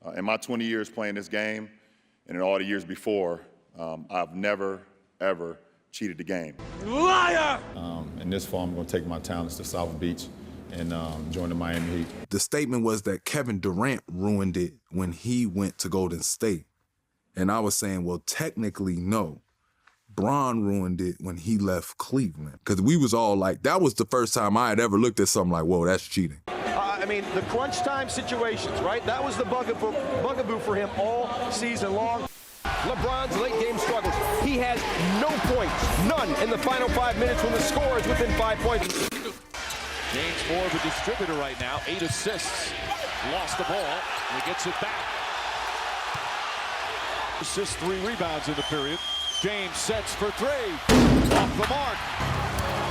In my 20 years playing this game and in all the years before, I've never, ever cheated the game. Liar! In this fall, I'm going to take my talents to South Beach and join the Miami Heat. The statement was that Kevin Durant ruined it when he went to Golden State. And I was saying, well, technically, no. Bron ruined it when he left Cleveland. Because we was all like, that was the first time I had ever looked at something like, whoa, that's cheating. I mean, the crunch time situations, right? That was the bugaboo for him all season long. LeBron's late game struggles. He has no points, none in the final 5 minutes when the score is within 5 points. James more of a distributor right now, 8 assists. Lost the ball, and he gets it back. Assists, 3 rebounds in the period. James sets for 3. Off the mark.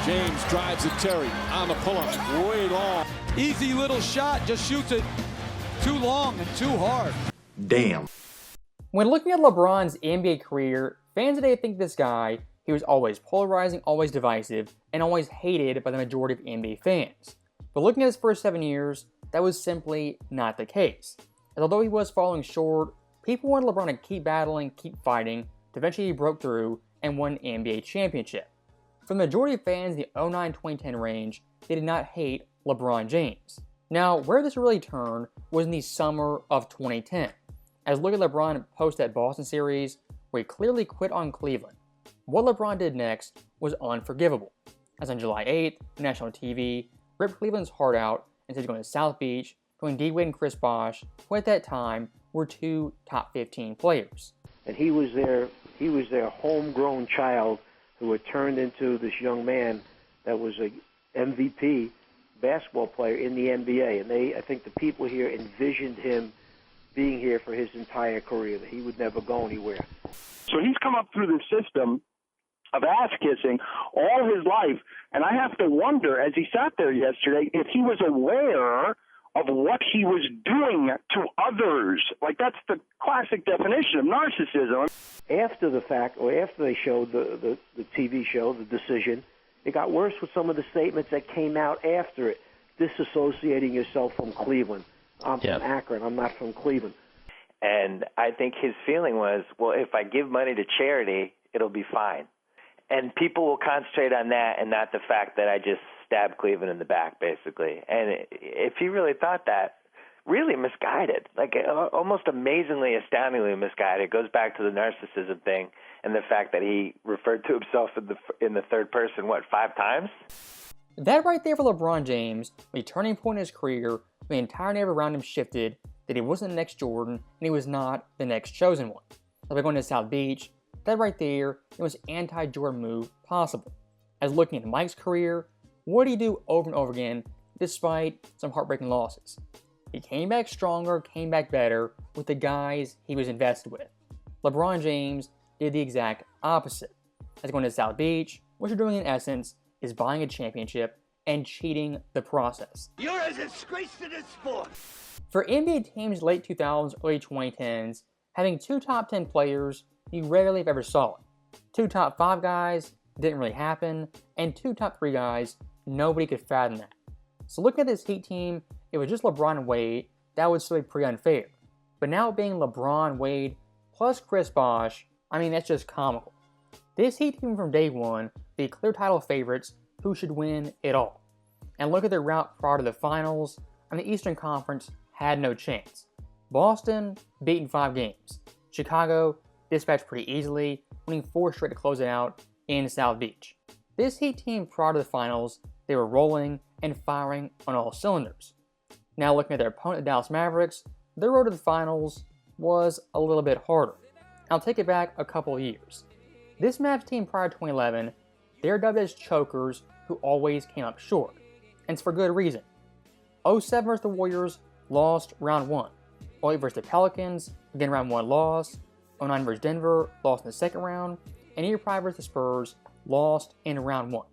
James drives at Terry on the pull-up, way long. Easy little shot, just shoots it too long and too hard. Damn. When looking at LeBron's NBA career, fans today think this guy, he was always polarizing, always divisive, and always hated by the majority of NBA fans. But looking at his first 7 years, that was simply not the case. As although he was falling short, people wanted LeBron to keep battling, keep fighting, to eventually he broke through and won an NBA championship. For the majority of fans in the 09-2010 range, they did not hate LeBron James. Now, where this really turned was in the summer of 2010. As look at LeBron post that Boston series, where he clearly quit on Cleveland. What LeBron did next was unforgivable. As on July 8th, national TV ripped Cleveland's heart out and said he's going to South Beach, joining D-Wade and Chris Bosh, who at that time were 2 top 15 players. And he was their homegrown child who had turned into this young man that was a MVP basketball player in the NBA. And I think the people here envisioned him being here for his entire career, that he would never go anywhere. So he's come up through the system of ass-kissing all his life, and I have to wonder, as he sat there yesterday, if he was aware of what he was doing to others. Like, that's the classic definition of narcissism. After the fact, or after they showed the TV show, The Decision, it got worse with some of the statements that came out after it, disassociating yourself from Cleveland. I'm from Akron, I'm not from Cleveland. And I think his feeling was, well, if I give money to charity, it'll be fine. And people will concentrate on that and not the fact that I just stabbed Cleveland in the back, basically. And if he really thought that, really misguided, like almost amazingly, astoundingly misguided. It goes back to the narcissism thing and the fact that he referred to himself in the third person, 5 times? That right there for LeBron James, a turning point in his career, the entire narrative around him shifted, that he wasn't the next Jordan, and he was not the next chosen one. Like by going to South Beach, that right there, it was anti-Jordan move possible. As looking at Mike's career, what did he do over and over again, despite some heartbreaking losses? He came back stronger, came back better, with the guys he was invested with. LeBron James did the exact opposite. As going to South Beach, what you're doing in essence is buying a championship and cheating the process. You're a disgrace to this sport! For NBA teams late 2000s, early 2010s, having 2 top 10 players, you rarely if ever saw it. 2 top 5 guys didn't really happen, and 2 top 3 guys, nobody could fathom that. So looking at this Heat team, it was just LeBron and Wade, that would still be pretty unfair. But now being LeBron, Wade, plus Chris Bosh, I mean that's just comical. This Heat team from day one, the clear title favorites who should win it all. And look at their route prior to the finals, and the Eastern Conference had no chance. Boston beaten 5 games. Chicago dispatched pretty easily, winning 4 straight to close it out in South Beach. This Heat team prior to the finals, they were rolling and firing on all cylinders. Now looking at their opponent, the Dallas Mavericks, their road to the finals was a little bit harder. I'll take it back a couple of years. This Mavs team prior to 2011, they're dubbed as chokers who always came up short. And it's for good reason. 07 versus the Warriors, lost round 1. 08 versus the Pelicans, again round 1 loss. 09 versus Denver, lost in the second round. And year prior versus the Spurs, lost in round 1.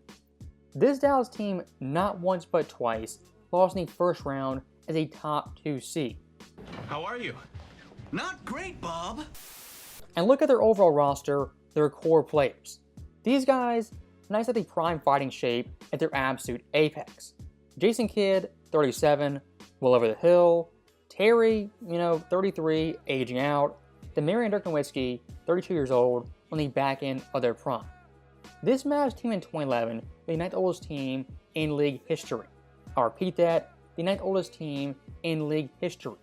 This Dallas team, not once but twice, lost in the first round as a top 2 seed. How are you? Not great, Bob. And look at their overall roster, their core players. These guys, nice at the prime fighting shape at their absolute apex. Jason Kidd, 37, Will Over the Hill, Terry, 33, aging out. Demary and Dirk Nowitzki, 32 years old, on the back end of their prime. This Mavs team in 2011 was the 9th oldest team in league history. I'll repeat that, the 9th oldest team in league history.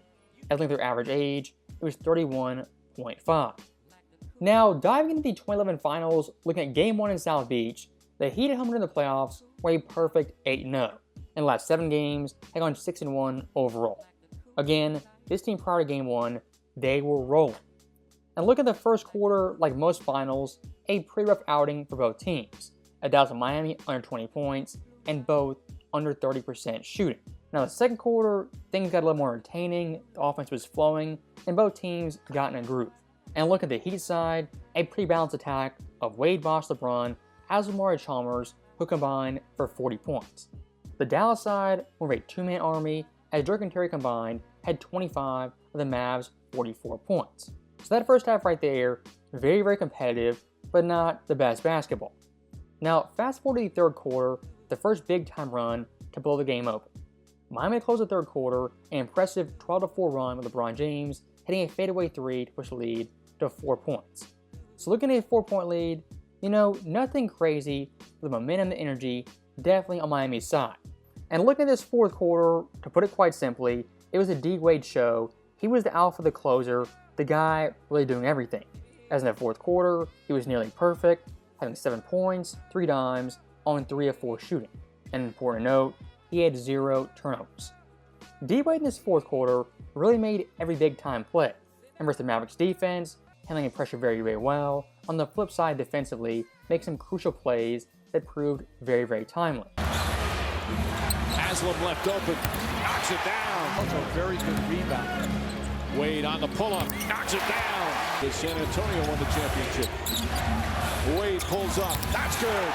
As looking at their average age, it was 31.5. Now, diving into the 2011 finals, looking at Game 1 in South Beach, the Heat at home in the playoffs were a perfect 8-0. In the last 7 games, had gone 6-1 overall. Again, this team prior to Game 1, they were rolling. And look at the first quarter, like most finals, a pretty rough outing for both teams. Dallas and Miami under 20 points, and both under 30% shooting. Now the second quarter, things got a little more entertaining, the offense was flowing, and both teams got in a groove. And look at the Heat side, a pretty balanced attack of Wade, Bosh, LeBron, as well as Chalmers, who combined for 40 points. The Dallas side were a two-man army, as Dirk and Terry combined had 25 of the Mavs' 44 points. So that first half right there, very, very competitive, but not the best basketball. Now, fast forward to the third quarter, the first big-time run to blow the game open. Miami closed the third quarter, an impressive 12-4 run with LeBron James hitting a fadeaway 3 to push the lead to 4 points. So looking at a 4-point lead, nothing crazy, but the momentum and the energy definitely on Miami's side. And looking at this fourth quarter, to put it quite simply, it was a D-Wade show. He was the alpha, the closer, the guy really doing everything. As in the fourth quarter, he was nearly perfect, having 7 points, 3 dimes, on 3 of 4 shooting. And an important note, he had 0 turnovers. D-Wade in this fourth quarter really made every big-time play. And versus the Mavericks defense, handling pressure very, very well. On the flip side, defensively, makes some crucial plays that proved very, very timely. Haslam left open, knocks it down. Also a very good rebound. Wade on the pull-up, knocks it down. The San Antonio won the championship. Wade pulls up, that's good.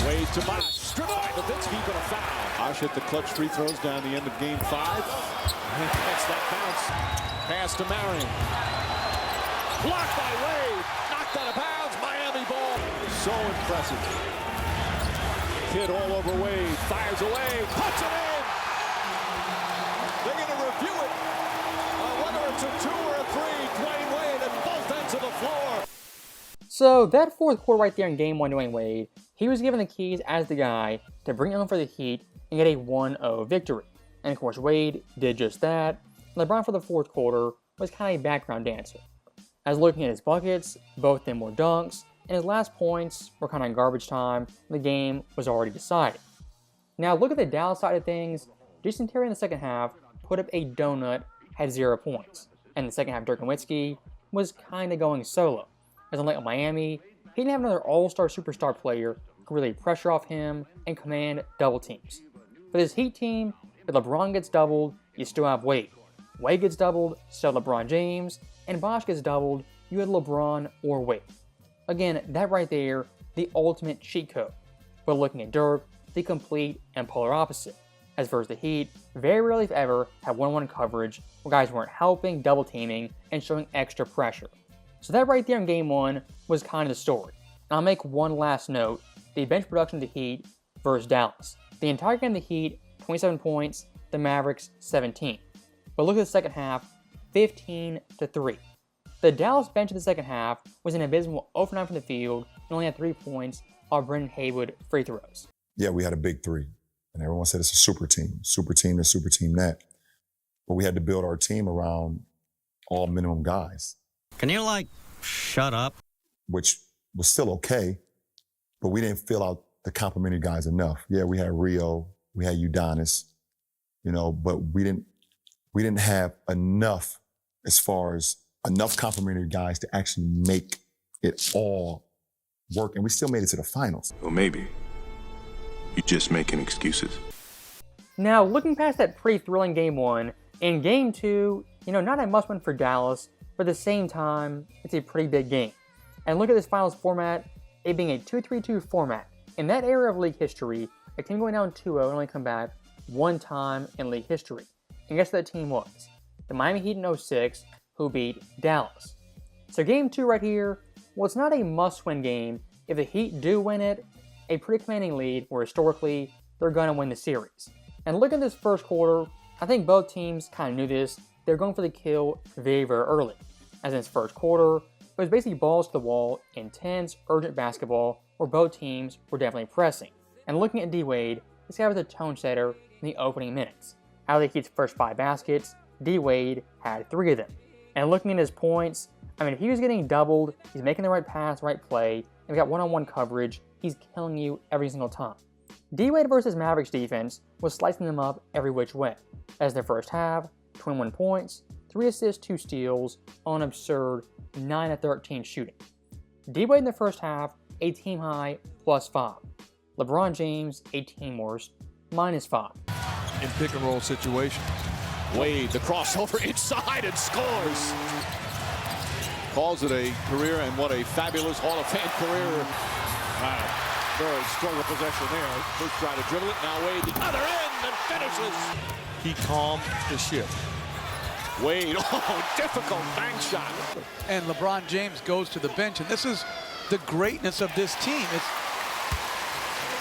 Wade to Bosh. Nowitzki but a foul. Bosh hit the clutch free throws down the end of game 5. Gets that bounce. Pass to Marion. Blocked by Wade. Knocked out of bounds. Miami ball. So impressive. Kid all over Wade. Fires away. Puts it in. They're going to review it. Whether it's a 2 or a 3, Dwayne Wade at both ends of the floor. So that fourth quarter right there in Game 1, Dwayne Wade, he was given the keys as the guy to bring it home for the Heat and get a 1-0 victory. And of course, Wade did just that. LeBron for the fourth quarter was kind of a background dancer. As looking at his buckets, both of them were dunks, and his last points were kind of in garbage time. The game was already decided. Now look at the Dallas side of things. Jason Terry in the second half put up a donut, had 0 points. And in the second half, Dirk Nowitzki was kind of going solo. As unlike Miami, he didn't have another all-star superstar player who could really pressure off him and command double teams. For this Heat team, if LeBron gets doubled, you still have Wade. Wade gets doubled, still have LeBron James, and Bosh gets doubled, you had LeBron or Wade. Again, that right there, the ultimate cheat code. But looking at Dirk, the complete and polar opposite. As versus the Heat, very rarely if ever had 1-on-1 coverage where guys weren't helping, double teaming, and showing extra pressure. So that right there in Game 1 was kind of the story. And I'll make one last note, the bench production of the Heat versus Dallas. The entire game of the Heat, 27 points, the Mavericks 17. But look at the second half, 15-3. The Dallas bench in the second half was an abysmal 0 for 9 from the field and only had 3 points off Brendan Haywood free throws. Yeah, we had a big 3. And everyone said it's a super team this, super team that. But we had to build our team around all minimum guys. Can you, shut up? Which was still okay, but we didn't fill out the complimentary guys enough. Yeah, we had Rio, we had Udonis, but we didn't have enough as far as enough complimentary guys to actually make it all work. And we still made it to the finals. Well, maybe. You're just making excuses. Now, looking past that pretty thrilling Game 1, in Game 2, not a must-win for Dallas, but at the same time, it's a pretty big game. And look at this finals format, it being a 2-3-2 format. In that era of league history, a team going down 2-0 and only come back one time in league history. And guess what that team was? The Miami Heat in 06, who beat Dallas. So Game 2 right here, well, it's not a must-win game. If the Heat do win it, a pretty commanding lead where historically they're going to win the series. And looking at this first quarter, I think both teams kind of knew this. They were going for the kill very, very early. As in its first quarter, it was basically balls to the wall, intense, urgent basketball where both teams were definitely pressing. And looking at D-Wade, this guy was a tone setter in the opening minutes. Out of the Heat's first 5 baskets, D-Wade had 3 of them. And looking at his points, I mean, if he was getting doubled, he's making the right pass, right play, and we got one-on-one coverage, he's killing you every single time. D-Wade versus Mavericks defense was slicing them up every which way. As their first half, 21 points, 3 assists, 2 steals, on an absurd 9 of 13 shooting. D-Wade in the first half, a team high, +5. LeBron James, a team worst, -5. In pick and roll situation. Wade, the crossover inside and scores. Calls it a career, and what a fabulous Hall of Fame career. Wow. Very strong possession there. First try to dribble it, now Wade the other end and finishes. He calmed the ship. Wade, oh, difficult bank shot. And LeBron James goes to the bench, and this is the greatness of this team. It's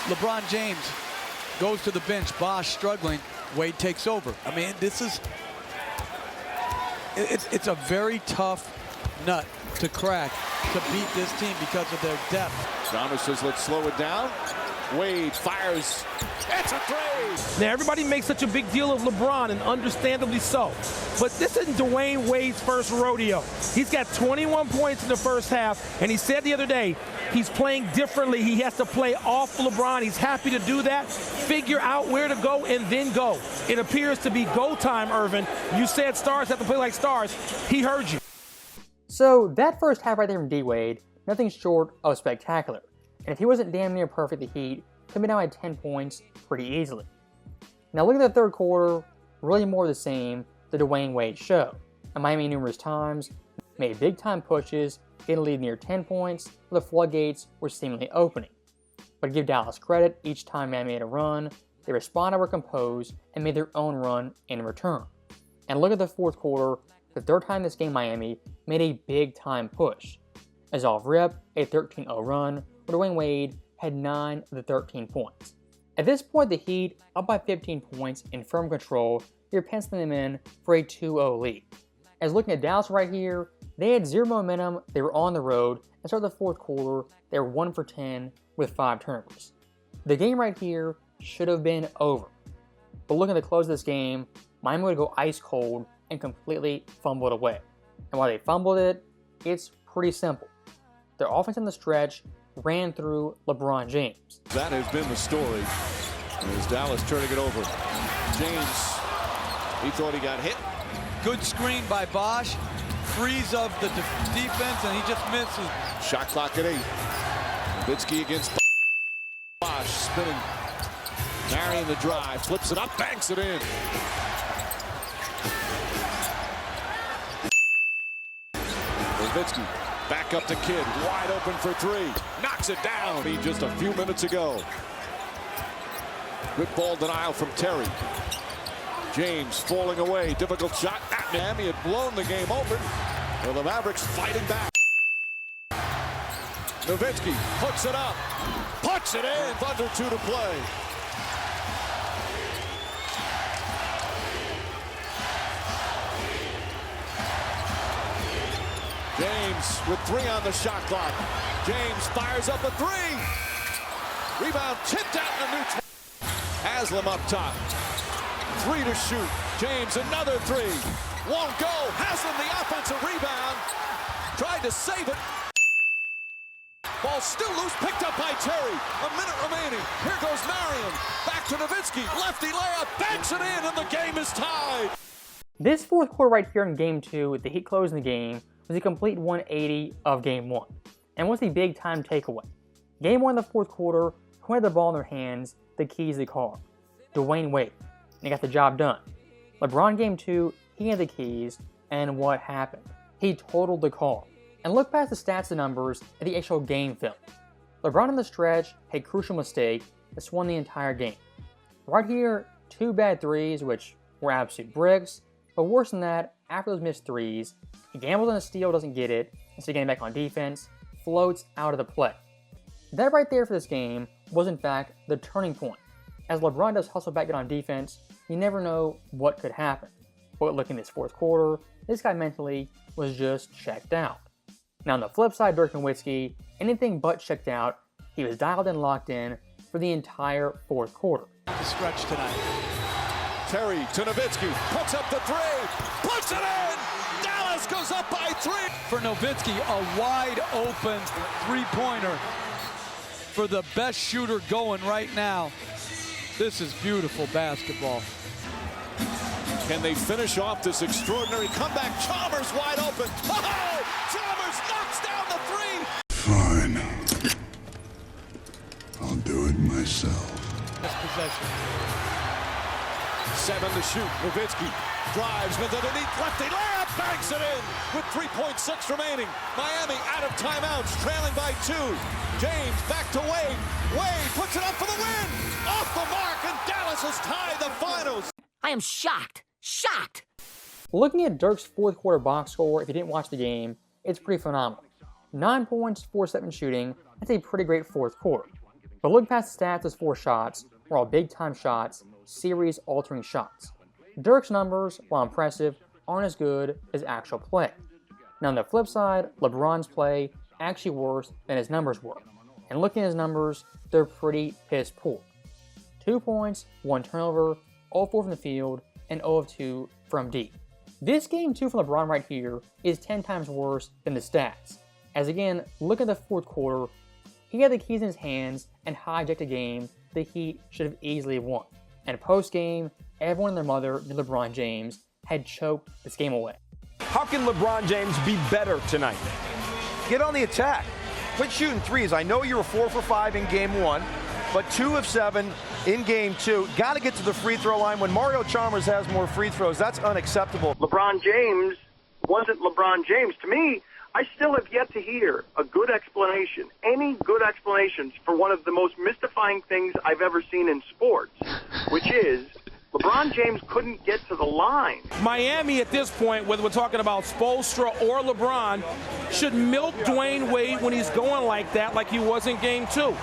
LeBron James goes to the bench, Bosh struggling, Wade takes over. I mean, this is, it's a very tough nut to crack to beat this team because of their depth. Thomas says, let's slow it down. Wade fires. It's a three. Now, everybody makes such a big deal of LeBron, and understandably so. But this isn't Dwayne Wade's first rodeo. He's got 21 points in the first half, and he said the other day he's playing differently. He has to play off LeBron. He's happy to do that, figure out where to go, and then go. It appears to be go time, Irvin. You said stars have to play like stars. He heard you. So that first half right there from D-Wade, nothing short of spectacular. And if he wasn't damn near perfect, the Heat could be down by 10 points pretty easily. Now look at the third quarter, really more of the same, the Dwayne Wade show. And Miami numerous times made big time pushes, getting a lead near 10 points, where the floodgates were seemingly opening. But to give Dallas credit, each time Miami made a run, they responded, were composed, and made their own run in return. And look at the fourth quarter, the third time this game Miami made a big time push. As off rip, a 13-0 run, where Dwayne Wade had 9 of the 13 points. At this point, the Heat, up by 15 points in firm control, they were penciling them in for a 2-0 lead. As looking at Dallas right here, they had 0 momentum, they were on the road, and started the fourth quarter, they were 1 for 10 with 5 turnovers. The game right here should have been over. But looking at the close of this game, Miami would go ice cold and completely fumble it away. And while they fumbled it, it's pretty simple. Their offense in the stretch ran through LeBron James. That has been the story. As Dallas turning it over. James, he thought he got hit. Good screen by Bosh, freeze of the defense, and he just misses. Shot clock at 8. Nowitzki against Bosh, spinning. Marion the drive, flips it up, banks it in. Nowitzki back up to Kidd, wide open for 3. Knocks it down just a few minutes ago. Good ball denial from Terry. James falling away, difficult shot at Miami. Had blown the game open. Well, the Mavericks fighting back. Nowitzki hooks it up, puts it in, under 2 to play. James with 3 on the shot clock. James fires up a 3. Rebound tipped out in the neutral. Haslam up top. 3 to shoot. James another 3. Won't go. Haslam the offensive rebound. Tried to save it. Ball still loose. Picked up by Terry. A minute remaining. Here goes Marion. Back to Nowitzki. Lefty layup. Banks it in, and the game is tied. This fourth quarter right here in Game 2, with the Heat closing the game, was a complete 180 of Game 1. And what's the big time takeaway? Game 1 of the fourth quarter, who had the ball in their hands, the keys to the car? Dwayne Wade. And he got the job done. LeBron Game 2, he had the keys, and what happened? He totaled the car. And look past the stats and numbers at the actual game film. LeBron in the stretch had a crucial mistake that swung the entire game. Right here, 2 bad threes, which were absolute bricks, but worse than that, after those missed threes, he gambles on a steal, doesn't get it, instead of getting back on defense, floats out of the play. That right there for this game was in fact the turning point. As LeBron does hustle back in on defense, you never know what could happen. But looking this fourth quarter, this guy mentally was just checked out. Now on the flip side, Dirk Nowitzki, anything but checked out, he was dialed in, locked in for the entire fourth quarter. The stretch tonight. Terry to Nowitzki, puts up the three, puts it in! Dallas goes up by 3! For Nowitzki, a wide open three-pointer for the best shooter going right now. This is beautiful basketball. Can they finish off this extraordinary comeback? Chalmers wide open. Oh! Chalmers knocks down the three! Fine. I'll do it myself. This possession. 7 to shoot. Nowitzki drives with it underneath lefty layup, banks it in with 3.6 remaining. Miami out of timeouts, trailing by 2. James back to Wade. Wade puts it up for the win. Off the mark, and Dallas has tied the finals. I am shocked. Shocked. Looking at Dirk's fourth quarter box score, if you didn't watch the game, it's pretty phenomenal. 9 points, 4-7 shooting, that's a pretty great fourth quarter. But look past the stats, his 4 shots were all big-time shots, series-altering shots. Dirk's numbers, while impressive, aren't as good as actual play. Now on the flip side, LeBron's play actually worse than his numbers were. And looking at his numbers, they're pretty piss poor. 2 points, 1 turnover, all 4 from the field, and 0 of 2 from deep. This game 2 from LeBron right here is 10 times worse than the stats. As again, look at the fourth quarter, he had the keys in his hands and hijacked a game the Heat should have easily won. And post-game, everyone and their mother knew LeBron James had choked this game away. How can LeBron James be better tonight? Get on the attack. Quit shooting threes. I know you were 4 for 5 in game 1, but 2 of 7 in game 2. Got to get to the free throw line. When Mario Chalmers has more free throws, that's unacceptable. LeBron James wasn't LeBron James. To me, I still have yet to hear a good explanation, any good explanations for one of the most mystifying things I've ever seen in sports, which is LeBron James couldn't get to the line. Miami at this point, whether we're talking about Spoelstra or LeBron, should milk Dwayne Wade when he's going like that, like he was in game 2.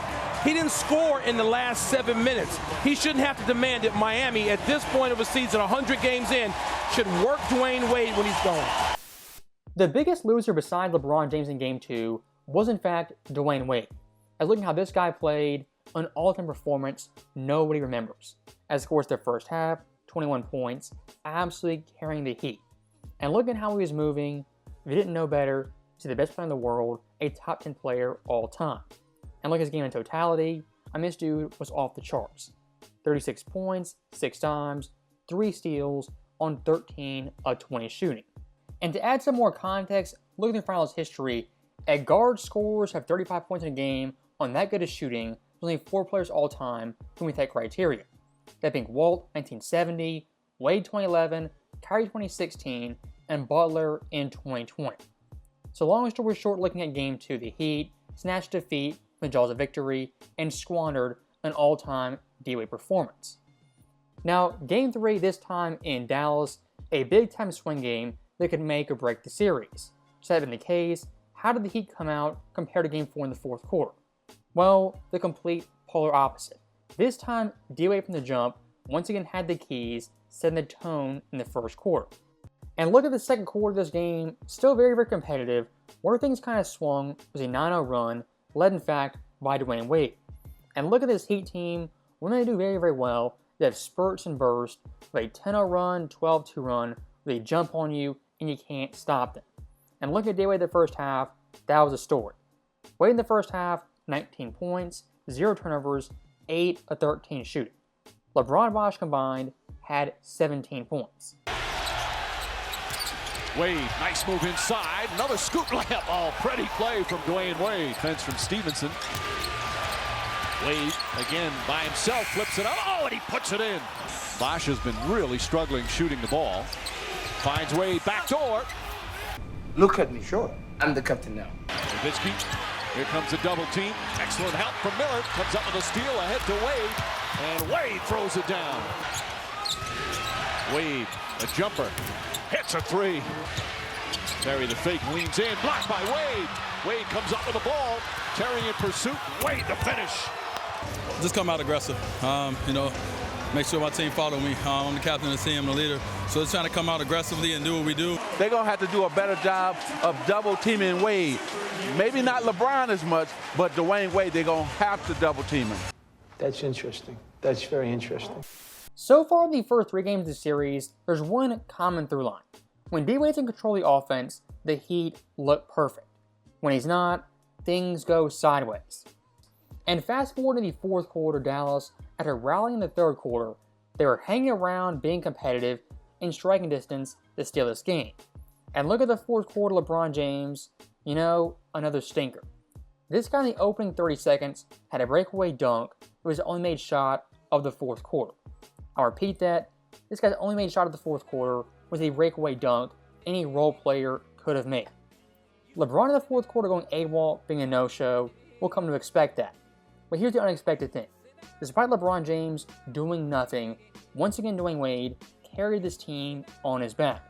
He didn't score in the last 7 minutes. He shouldn't have to demand it. Miami, at this point of the season, 100 games in, should work Dwayne Wade when he's going. The biggest loser besides LeBron James in Game 2 was in fact Dwayne Wade. As looking how this guy played, an all-time performance nobody remembers. As of course the first half, 21 points, absolutely carrying the Heat. And looking how he was moving, if you didn't know better, he's the best player in the world, a top 10 player all time. And look at his game in totality, this dude was off the charts. 36 points, 6 times, 3 steals on 13 of 20 shooting. And to add some more context, looking at finals history, a guard scorers have 35 points in a game on that good of shooting. There's only 4 players all time who meet that criteria. That being Walt 1970, Wade 2011, Kyrie 2016, and Butler in 2020. So long story short, looking at Game 2, the Heat snatched defeat from the jaws of victory and squandered an all-time D-Wade performance. Now, Game 3 this time in Dallas, a big-time swing game that could make or break the series. So that being the case, how did the Heat come out compared to Game 4 in the fourth quarter? Well, the complete polar opposite. This time, D-Wade from the jump once again had the keys, setting the tone in the first quarter. And look at the second quarter of this game, still very, very competitive. Where things kind of swung was a 9-0 run, led in fact by Dwayne Wade. And look at this Heat team, when they do very, very well, they have spurts and bursts, with a 10-0 run, 12-2 run, where they jump on you and you can't stop them. And look at D-Wade the first half, that was a story. Wade in the first half, 19 points, 0 turnovers, 8 of 13 shooting. LeBron and Bosh combined had 17 points. Wade, nice move inside, another scoop layup. Oh, pretty play from Dwayne Wade. Defense from Stevenson. Wade, again, by himself, flips it up. Oh, and he puts it in. Bosh has been really struggling shooting the ball. Finds Wade, back door. Look at me, sure. I'm the captain now. Nowitzki, here comes a double team. Excellent help from Miller. Comes up with a steal ahead to Wade. And Wade throws it down. Wade, a jumper. Hits a 3. Terry the fake leans in. Blocked by Wade. Wade comes up with the ball. Terry in pursuit. Wade the finish. Just come out aggressive. Make sure my team follow me. I'm the captain of the team, the leader. So just trying to come out aggressively and do what we do. They're going to have to do a better job of double teaming Wade. Maybe not LeBron as much, but Dwayne Wade, they're going to have to double team him. That's interesting. That's very interesting. So far in the first 3 games of the series, there's one common through line. When D-Wade's in control of the offense, the Heat look perfect. When he's not, things go sideways. And fast forward to the fourth quarter, Dallas, after rallying in the third quarter, they were hanging around, being competitive, in striking distance to steal this game. And look at the fourth quarter LeBron James, another stinker. This guy in the opening 30 seconds had a breakaway dunk. It was the only made shot of the fourth quarter. I'll repeat that. This guy's only made shot of the fourth quarter was a breakaway dunk any role player could have made. LeBron in the fourth quarter going AWOL, being a no-show, we'll come to expect that. But here's the unexpected thing. Despite LeBron James doing nothing, once again Dwayne Wade carried this team on his back.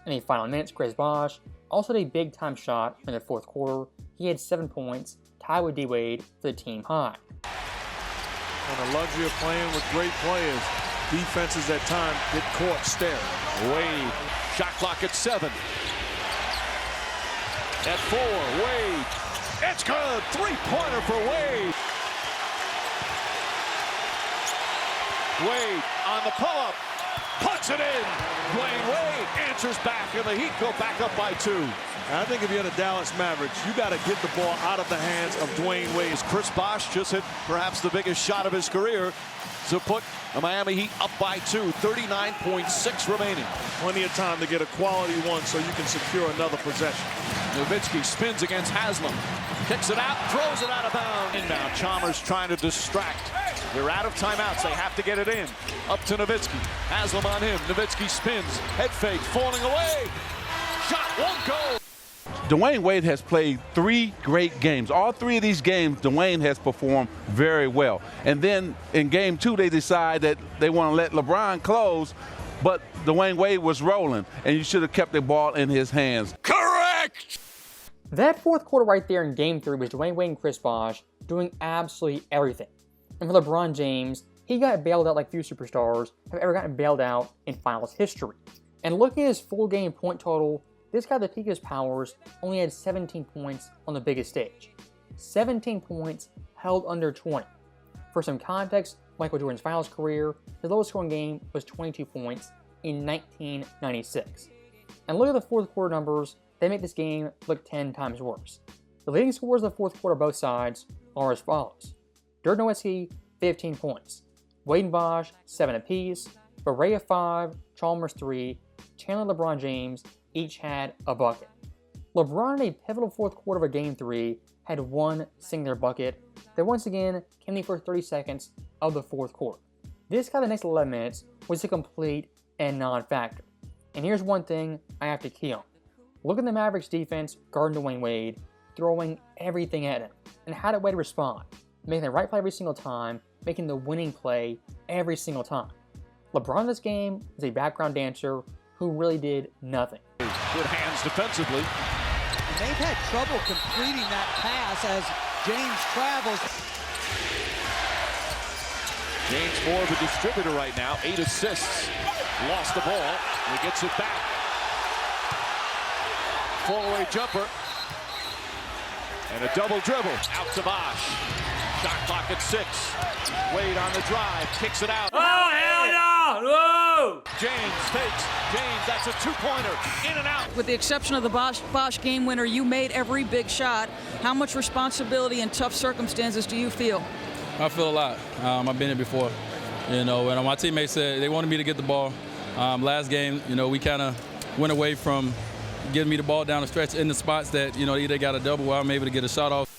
In the final minutes, Chris Bosh also had a big-time shot in the fourth quarter. He had 7 points, tied with D-Wade for the team high. And the luxury of playing with great players. Defenses at times get caught staring. Wade, shot clock at 7. At 4, Wade. It's good. 3-pointer for Wade. Wade on the pull-up. Puts it in. Dwayne Wade answers back, and the Heat go back up by 2. I think if you're the Dallas Mavericks, you got to get the ball out of the hands of Dwayne Wade. Chris Bosh just hit perhaps the biggest shot of his career to put the Miami Heat up by 2. 39.6 remaining. Plenty of time to get a quality one so you can secure another possession. Nowitzki spins against Haslam. Kicks it out, throws it out of bounds. Inbound, Chalmers trying to distract. They're out of timeouts. They have to get it in. Up to Nowitzki. Haslam on him. Nowitzki spins. Head fake. Falling away. Shot won't go. Dwayne Wade has played 3 great games. All 3 of these games, Dwayne has performed very well. And then in game 2, they decide that they want to let LeBron close, but Dwayne Wade was rolling, and you should have kept the ball in his hands. Correct! That fourth quarter right there in game 3 was Dwayne Wade and Chris Bosh doing absolutely everything. And for LeBron James, he got bailed out like few superstars have ever gotten bailed out in finals history. And looking at his full game point total, this guy at the peak of his powers only had 17 points on the biggest stage. 17 points held under 20. For some context, Michael Jordan's finals career, his lowest scoring game was 22 points in 1996. And look at the fourth quarter numbers, they make this game look 10 times worse. The leading scorers of the fourth quarter both sides are as follows. Dirk Nowitzki, 15 points. Wade and Bosh, 7 apiece. Barea 5, Chalmers 3, Chandler, LeBron James each had a bucket. LeBron in a pivotal fourth quarter of a game 3 had one singular bucket that once again came in the first 30 seconds of the fourth quarter. This guy the next 11 minutes was a complete and non-factor. And here's one thing I have to key on. Look at the Mavericks defense guarding Dwayne Wade, throwing everything at him. And how did Wade respond? Making the right play every single time, making the winning play every single time. LeBron in this game is a background dancer who really did nothing. Good hands defensively. And they've had trouble completing that pass as James travels. James more of a distributor right now. 8 assists. Lost the ball. He gets it back. Fall-away jumper. And a double dribble. Out to Bosh. Shot clock at 6. Wade on the drive. Kicks it out. Oh, hell no! Whoa! James fakes. James, that's a 2-pointer. In and out. With the exception of the Bosh game winner, you made every big shot. How much responsibility in tough circumstances do you feel? I feel a lot. I've been here before. And my teammates said they wanted me to get the ball. Last game, we kind of went away from getting me the ball down the stretch in the spots that, either got a double or I'm able to get a shot off.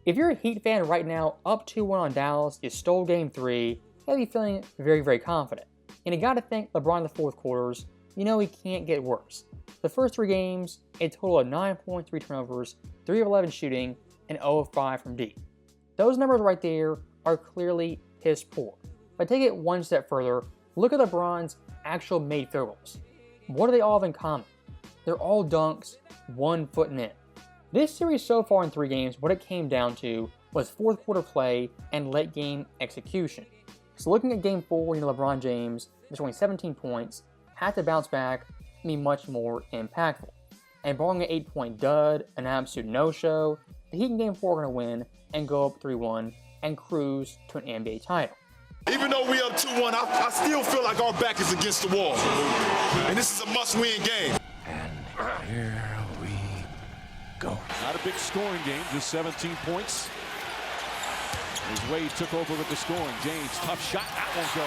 If you're a Heat fan right now, up 2-1 on Dallas, you stole game 3, you gotta be feeling very, very confident. And you gotta think LeBron in the fourth quarters, he can't get worse. The first 3 games, a total of 9 points, 3 turnovers, 3 of 11 shooting, and 0 of 5 from deep. Those numbers right there are clearly piss poor. But take it one step further, look at LeBron's actual made field goals. What do they all have in common? They're all dunks, 1 foot and in. This series so far in 3 games, what it came down to was fourth quarter play and late game execution. So looking at Game 4, LeBron James, scoring 17 points, had to bounce back and be much more impactful. And barring an 8-point dud, an absolute no-show, the Heat in Game 4 are going to win and go up 3-1 and cruise to an NBA title. Even though we up 2-1, I still feel like our back is against the wall. And this is a must-win game. And here we go. Not a big scoring game, just 17 points. As Wade took over with the scoring. James, tough shot, that won't go.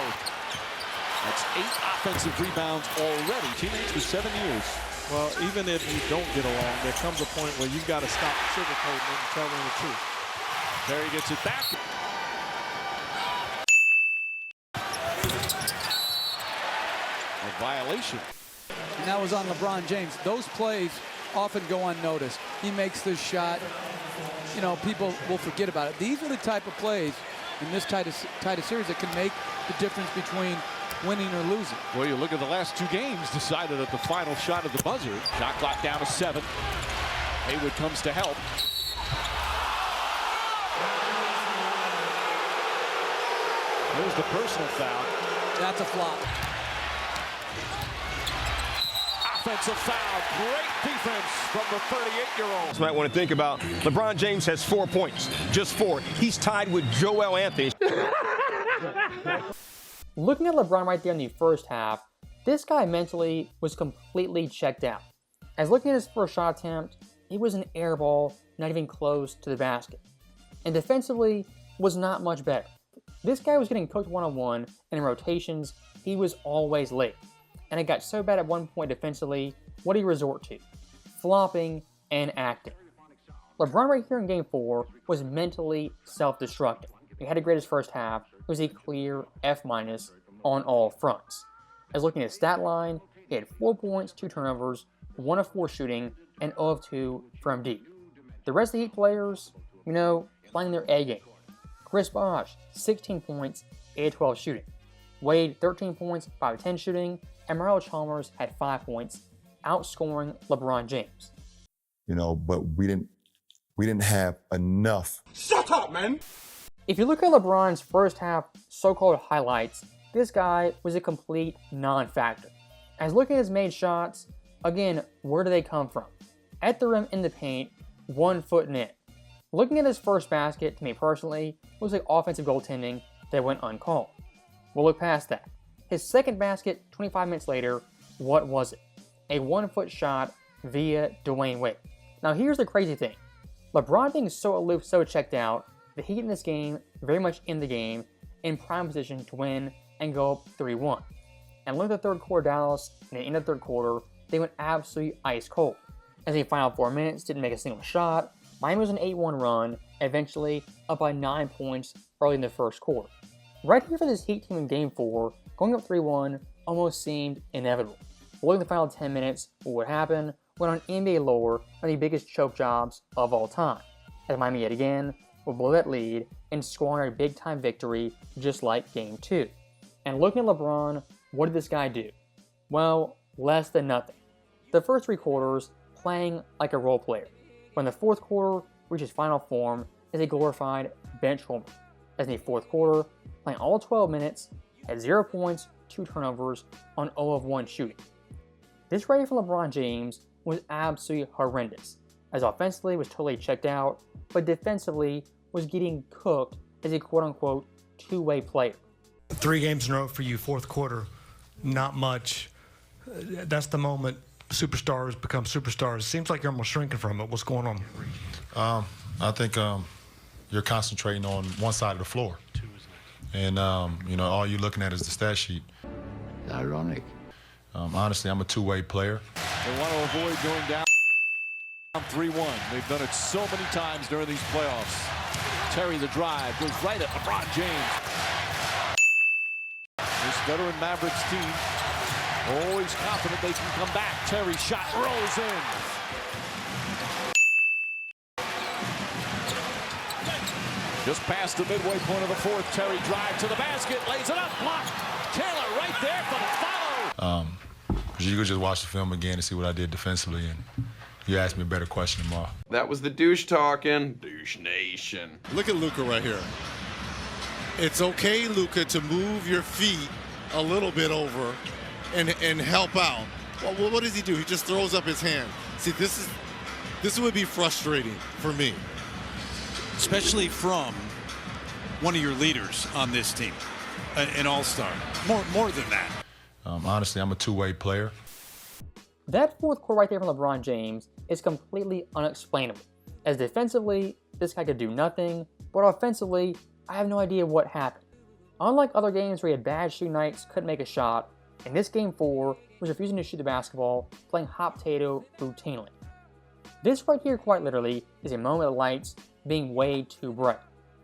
That's 8 offensive rebounds already. Teammates for 7 years. Well, even if you don't get along, there comes a point where you've got to stop sugarcoating and telling the truth. Terry gets it back. A violation. And that was on LeBron James. Those plays often go unnoticed. He makes this shot. You know, people will forget about it. These are the type of plays in this tight of series that can make the difference between winning or losing. Well, you look at the last 2 games decided at the final shot of the buzzer. Shot clock down to 7. Haywood comes to help. There's the personal foul. That's a flop. Offensive foul. Great defense from the 38-year-old. You might want to think about LeBron James has 4 points, just 4. He's tied with Joel Anthony. Looking at LeBron right there in the first half, this guy mentally was completely checked out. As looking at his first shot attempt, it was an air ball, not even close to the basket. And defensively, was not much better. This guy was getting cooked one-on-one, and in rotations, he was always late. And it got so bad at one point defensively, what did he resort to? Flopping and acting. LeBron right here in Game 4 was mentally self-destructive. He had to grade his first half. It was a clear F- on all fronts. As looking at his stat line, he had 4 points, 2 turnovers, 1 of 4 shooting, and 0 of 2 from deep. The rest of the Heat players, playing their A game. Chris Bosh, 16 points, 8 of 12 shooting. Wade, 13 points, 5 of 10 shooting, and Mario Chalmers had 5 points, outscoring LeBron James. But we didn't have enough. Shut up, man! If you look at LeBron's first half so-called highlights, this guy was a complete non-factor. As looking at his made shots, again, where do they come from? At the rim in the paint, 1 foot and in. Looking at his first basket, to me personally, looks like offensive goaltending that went uncalled. We'll look past that. His second basket, 25 minutes later, what was it? A 1 foot shot via Dwayne Wade. Now here's the crazy thing. LeBron being so aloof, so checked out, the Heat in this game, very much in the game, in prime position to win and go up 3-1. And look at the third quarter Dallas, and at the end of the third quarter, they went absolutely ice cold. As the final 4 minutes, didn't make a single shot. Miami was an 8-1 run, eventually up by 9 points early in the first quarter. Right here for this Heat team in Game 4, going up 3-1 almost seemed inevitable. Looking at the final 10 minutes, what would happen? Went on NBA lore, one of the biggest choke jobs of all time. As Miami yet again will blow that lead and score a big-time victory just like Game 2. And looking at LeBron, what did this guy do? Well, less than nothing. The first 3 quarters, playing like a role player. When the fourth quarter reaches final form as a glorified bench warmer. As in the fourth quarter, playing all 12 minutes, had 0 points, 2 turnovers on 0 of 1 shooting. This rating from LeBron James was absolutely horrendous, as offensively was totally checked out, but defensively was getting cooked as a quote-unquote two-way player. 3 games in a row for you, fourth quarter, not much. That's the moment superstars become superstars. Seems like you're almost shrinking from it. What's going on? I think you're concentrating on one side of the floor. And, all you're looking at is the stat sheet. Ironic. Honestly, I'm a two-way player. They want to avoid going down 3-1. They've done it so many times during these playoffs. Terry, the drive, goes right at LeBron James. This veteran Mavericks team, always confident they can come back. Terry's shot rolls in. Just past the midway point of the fourth, Terry drive to the basket, lays it up, blocked. Taylor right there for the follow. You could just watch the film again and see what I did defensively, and You asked me a better question tomorrow. That was the douche talking. Douche Nation. Look at Luka right here. It's okay, Luka, to move your feet a little bit over and help out. Well, what does he do? He just throws up his hand. See, this would be frustrating for me. Especially from one of your leaders on this team, an all-star. More than that. Honestly, I'm a two-way player. That fourth quarter right there from LeBron James is completely unexplainable. As defensively, this guy could do nothing, but offensively, I have no idea what happened. Unlike other games where he had bad shooting nights, couldn't make a shot, in this game 4, was refusing to shoot the basketball, playing hot potato routinely. This right here, quite literally, is a moment of lights being way too bright,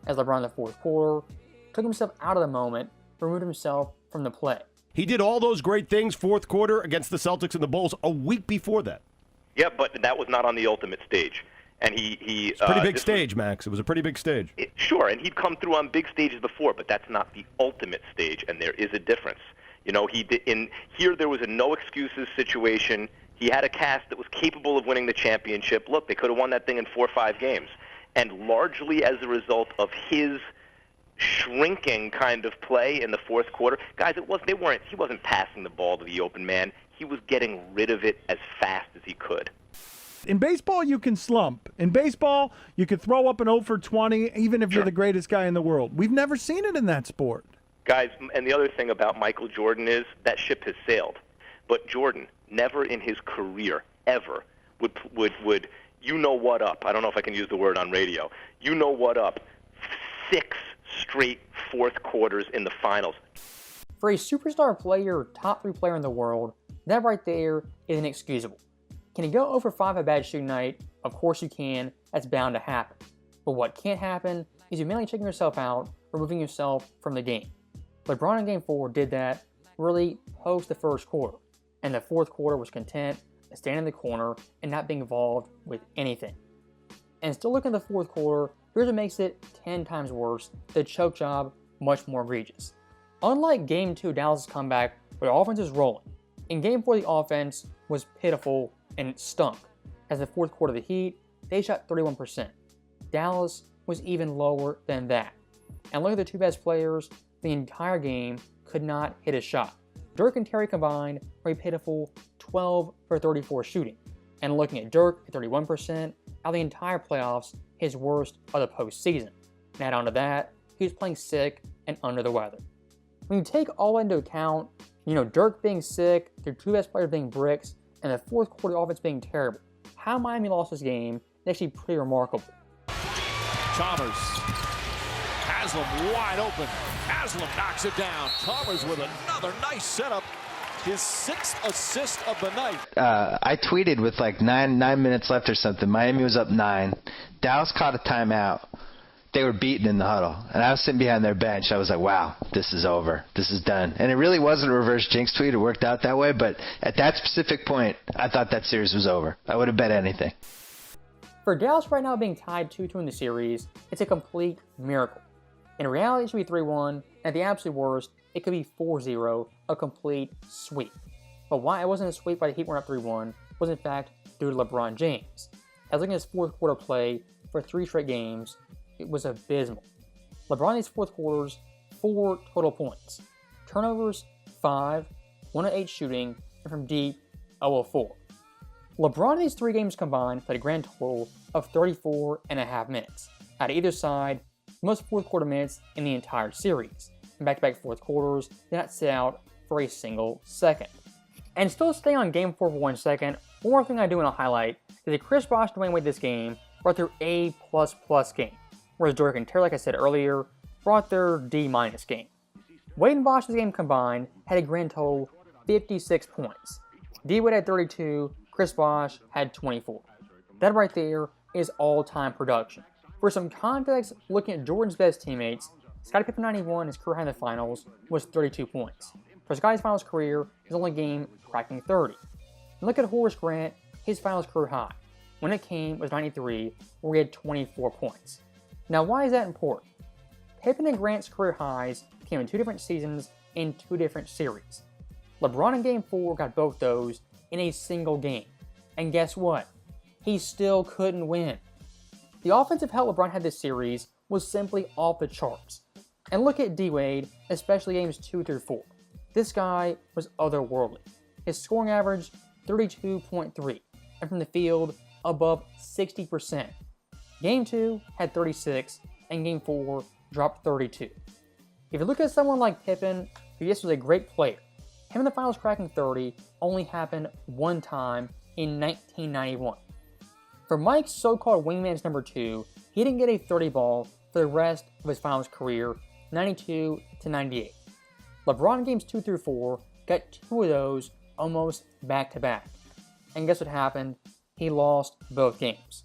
as LeBron in the fourth quarter took himself out of the moment, removed himself from the play. He did all those great things fourth quarter against the Celtics and the Bulls a week before that. Yeah, but that was not on the ultimate stage. And it's a pretty big stage, Max. It was a pretty big stage. Sure, and he'd come through on big stages before, but that's not the ultimate stage, and there is a difference. You know, here there was a no excuses situation. He had a cast that was capable of winning the championship. Look, they could have won that thing in 4 or 5 games. And largely as a result of his shrinking kind of play in the fourth quarter, guys, he wasn't passing the ball to the open man. He was getting rid of it as fast as he could. In baseball, you can slump. In baseball, you could throw up an 0 for 20, even if you're the greatest guy in the world. We've never seen it in that sport. Guys, and the other thing about Michael Jordan is that ship has sailed. But Jordan never in his career ever would you know what up. I don't know if I can use the word on radio. You know what up. 6 straight fourth quarters in the finals. For a superstar player, top 3 player in the world, that right there is inexcusable. Can you go 0 for 5 a bad shooting night? Of course you can. That's bound to happen. But what can't happen is you mentally checking yourself out, removing yourself from the game. LeBron in Game 4 did that really post the first quarter, and the fourth quarter was content standing in the corner and not being involved with anything. And still looking at the fourth quarter, here's what makes it 10 times worse, the choke job much more egregious. Unlike Game 2 Dallas' comeback where the offense is rolling, in Game 4 the offense was pitiful and it stunk. As the fourth quarter of the Heat, they shot 31%. Dallas was even lower than that. And look at the 2 best players, the entire game could not hit a shot. Dirk and Terry combined for a pitiful 12 for 34 shooting. And looking at Dirk at 31%, out of the entire playoffs, his worst of the postseason. And add on to that, he was playing sick and under the weather. When you take all into account, Dirk being sick, their 2 best players being bricks, and the fourth quarter offense being terrible, how Miami lost this game is actually pretty remarkable. Chalmers. Haslam wide open. Haslam knocks it down. Chalmers with another nice setup. His 6th assist of the night. I tweeted with like 9 minutes left or something. Miami was up 9. Dallas caught a timeout. They were beaten in the huddle. And I was sitting behind their bench. I was like, wow, this is over. This is done. And it really wasn't a reverse jinx tweet. It worked out that way. But at that specific point, I thought that series was over. I would have bet anything. For Dallas right now being tied 2-2 in the series, it's a complete miracle. In reality, it should be 3-1. At the absolute worst, it could be 4-0, a complete sweep. But why it wasn't a sweep by the Heat were up 3-1 was in fact due to LeBron James. As looking at his fourth quarter play for 3 straight games, it was abysmal. LeBron in his fourth quarters, 4 total points. Turnovers, 5, 1 of 8 shooting, and from deep, 0 of 4. LeBron in these 3 games combined played a grand total of 34.5 minutes. Out of either side, most fourth quarter minutes in the entire series. In back-to-back fourth quarters, did not sit out for a single second. And still staying on Game 4 for 1 second, one more thing I do want to highlight is that Chris Bosh and Dwayne Wade this game brought their A++ game, whereas Dirk and Terry, like I said earlier, brought their D- game. Wade and Bosh's game combined had a grand total 56 points. D. Wade had 32, Chris Bosh had 24. That right there is all-time production. For some context, looking at Jordan's best teammates, Scottie Pippen 91, his career high in the finals, was 32 points. For Scottie's finals career, his only game cracking 30. And look at Horace Grant, his finals career high. When it came, was 93, where he had 24 points. Now why is that important? Pippen and Grant's career highs came in 2 different seasons in 2 different series. LeBron in Game 4 got both those in a single game. And guess what? he still couldn't win. The offensive help LeBron had this series was simply off the charts. And look at D-Wade, especially games 2 through 4. This guy was otherworldly. His scoring average, 32.3, and from the field, above 60%. Game 2 had 36, and Game 4 dropped 32. If you look at someone like Pippen, who yes was a great player, him in the finals cracking 30 only happened one time in 1991. For Mike's so-called wingman's number 2, he didn't get a 30 ball for the rest of his finals career, 92 to 98. LeBron games 2 through 4 got 2 of those almost back-to-back. And guess what happened? He lost both games.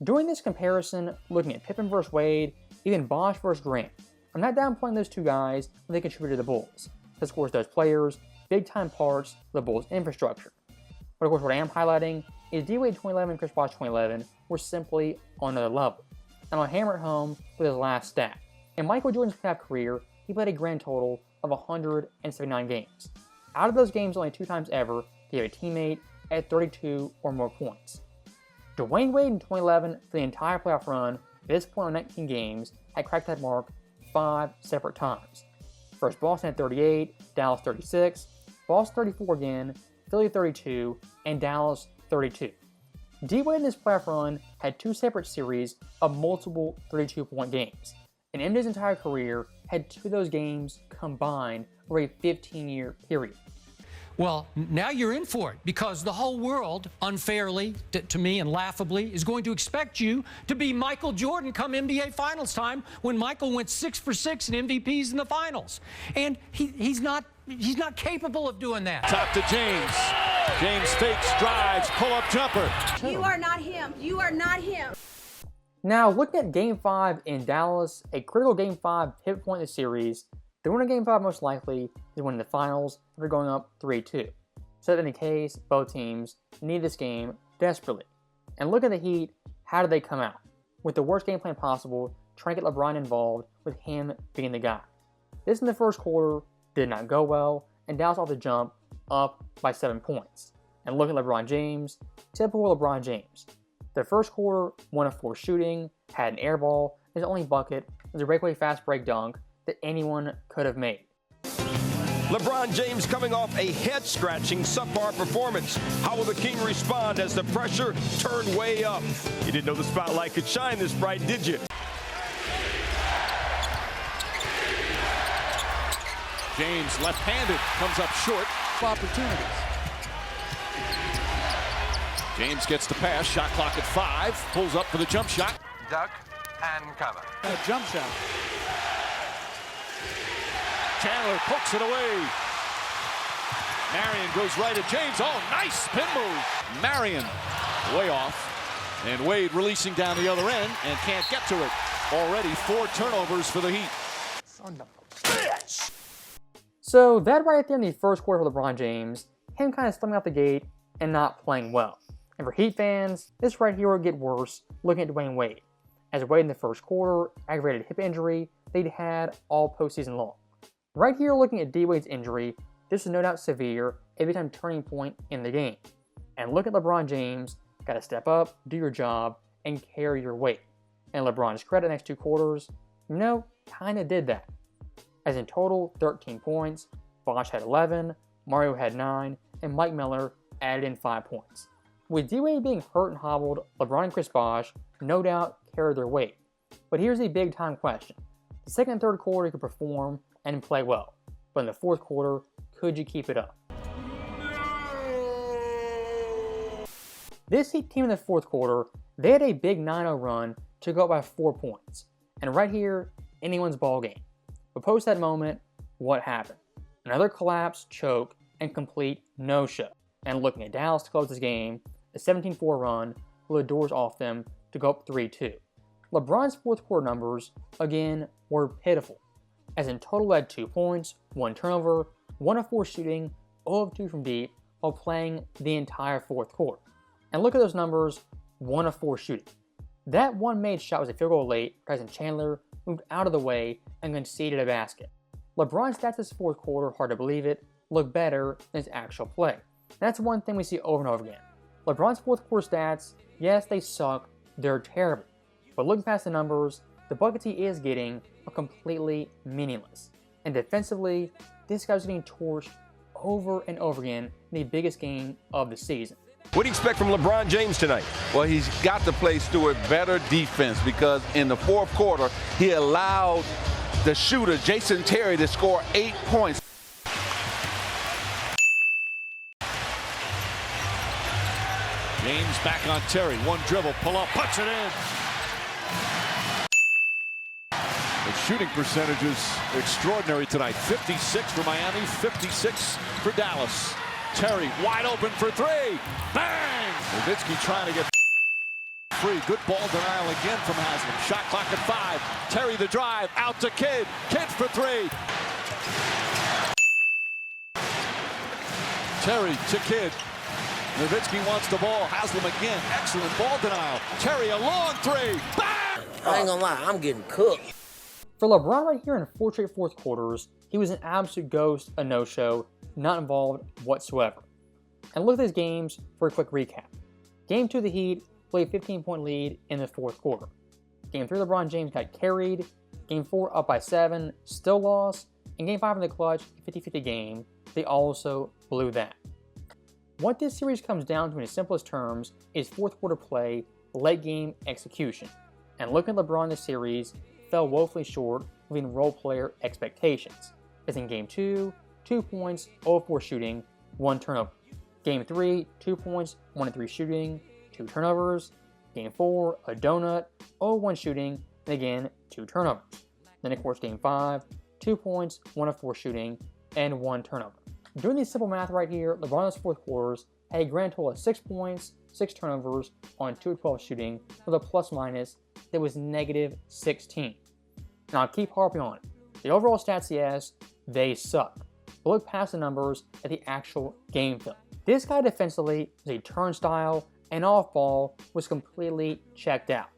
During this comparison, looking at Pippen versus Wade, even Bosh versus Grant, I'm not downplaying those two guys when they contributed to the Bulls. Because of course those players, big-time parts of the Bulls' infrastructure. But of course what I am highlighting is D-Wade 2011 and Chris Bosh 2011 were simply on another level. And I'll hammer it home with his last stat. In Michael Jordan's playoff career, he played a grand total of 179 games. Out of those games, only 2 times ever, he had a teammate at 32 or more points. Dwayne Wade in 2011, for the entire playoff run, at this point on 19 games, had cracked that mark 5 separate times. First Boston at 38, Dallas 36, Boston 34 again, Philly 32, and Dallas 32. D-Wade in this playoff run had 2 separate series of multiple 32-point games, and in his entire career had 2 of those games combined over a 15-year period. Well, now you're in for it because the whole world, unfairly to me and laughably, is going to expect you to be Michael Jordan come NBA Finals time when Michael went 6 for 6 in MVPs in the Finals. And he's not capable of doing that. Top to James. James fakes, drives, pull-up jumper. You are not him. You are not him. Now, looking at Game 5 in Dallas, a critical Game 5 pivot point in the series, the winner of Game 5 most likely is winning the finals if they're going up 3-2. So that in the case, both teams need this game desperately. And look at the Heat, how did they come out? With the worst game plan possible, trying to get LeBron involved with him being the guy. This in the first quarter did not go well, and Dallas off the jump up by 7 points. And look at LeBron James, typical LeBron James. The first quarter, 1 of 4 shooting, had an air ball, his only bucket was a breakaway fast break dunk that anyone could have made. LeBron James coming off a head-scratching subpar performance. How will the King respond as the pressure turned way up? You didn't know the spotlight could shine this bright, did you? James left-handed comes up short. Opportunities. James gets the pass, shot clock at 5, pulls up for the jump shot. Duck and cover. A jump shot. Chandler pokes it away. Marion goes right at James. Oh, nice spin move. Marion way off. And Wade releasing down the other end and can't get to it. Already 4 turnovers for the Heat. Son of a bitch. So that right there in the first quarter for LeBron James, him kind of slumming out the gate and not playing well. And for Heat fans, this right here will get worse looking at Dwayne Wade. As Wade in the first quarter, aggravated hip injury they'd had all postseason long. Right here looking at D-Wade's injury, this is no doubt severe, a big-time turning point in the game. And look at LeBron James, gotta step up, do your job, and carry your weight. And LeBron's credit next 2 quarters, kinda did that. As in total, 13 points, Bosh had 11, Mario had 9, and Mike Miller added in 5 points. With D-Wade being hurt and hobbled, LeBron and Chris Bosh no doubt carried their weight. But here's the big-time question. The second and third quarter you could perform and play well, but in the fourth quarter, could you keep it up? This Heat team in the fourth quarter, they had a big 9-0 run to go up by 4 points. And right here, anyone's ball game. But post that moment, what happened? Another collapse, choke, and complete no-show. And looking at Dallas to close this game, a 17-4 run blew the doors off them to go up 3-2. LeBron's fourth quarter numbers, again, were pitiful. As in total had 2 points, 1 turnover, 1 of 4 shooting, 0 of 2 from deep, while playing the entire fourth quarter. And look at those numbers, 1 of 4 shooting. That one made shot was a field goal late, Tyson Chandler moved out of the way and conceded a basket. LeBron's stats this fourth quarter, hard to believe it, look better than his actual play. And that's one thing we see over and over again. LeBron's fourth quarter stats, yes, they suck, they're terrible. But looking past the numbers, the buckets he is getting are completely meaningless. And defensively, this guy's getting torched over and over again in the biggest game of the season. What do you expect from LeBron James tonight? Well, he's got to play Stewart better defense because in the fourth quarter, he allowed the shooter, Jason Terry, to score 8 points. James back on Terry. One dribble, pull up, puts it in. The shooting percentage is extraordinary tonight. 56 for Miami, 56 for Dallas. Terry wide open for three. Bang! Nowitzki trying to get free. Good ball denial again from Haslam. Shot clock at 5. Terry the drive out to Kidd. Kidd for three. Terry to Kidd. Nowitzki wants the ball. Haslam again. Excellent ball denial. Terry a long three. Bang! I ain't gonna lie, I'm getting cooked. For LeBron right here in 4 straight fourth quarters, he was an absolute ghost, a no-show, not involved whatsoever. And look at these games for a quick recap. Game 2 the Heat played a 15-point lead in the fourth quarter. Game 3 LeBron James got carried. Game 4 up by 7, still lost. And Game 5 in the clutch, 50-50 game, they also blew that. What this series comes down to in its simplest terms is fourth quarter play, late game execution. And looking at LeBron this series, fell woefully short of meeting role player expectations. As in Game 2, 2 points, 0-4 shooting, 1 turnover. Game 3, 2 points, 1-3 shooting, 2 turnovers. Game 4, a donut, 0-1 shooting, and again, 2 turnovers. Then of course Game 5, 2 points, 1-4 shooting, and 1 turnover. Doing this simple math right here, LeBron's fourth quarters had a grand total of 6 points, 6 turnovers on 2-12 shooting with a plus-minus that was -16. Now I'll keep harping on it. The overall stats, yes, they suck. But look past the numbers at the actual game film. This guy defensively was a turnstile and off ball was completely checked out.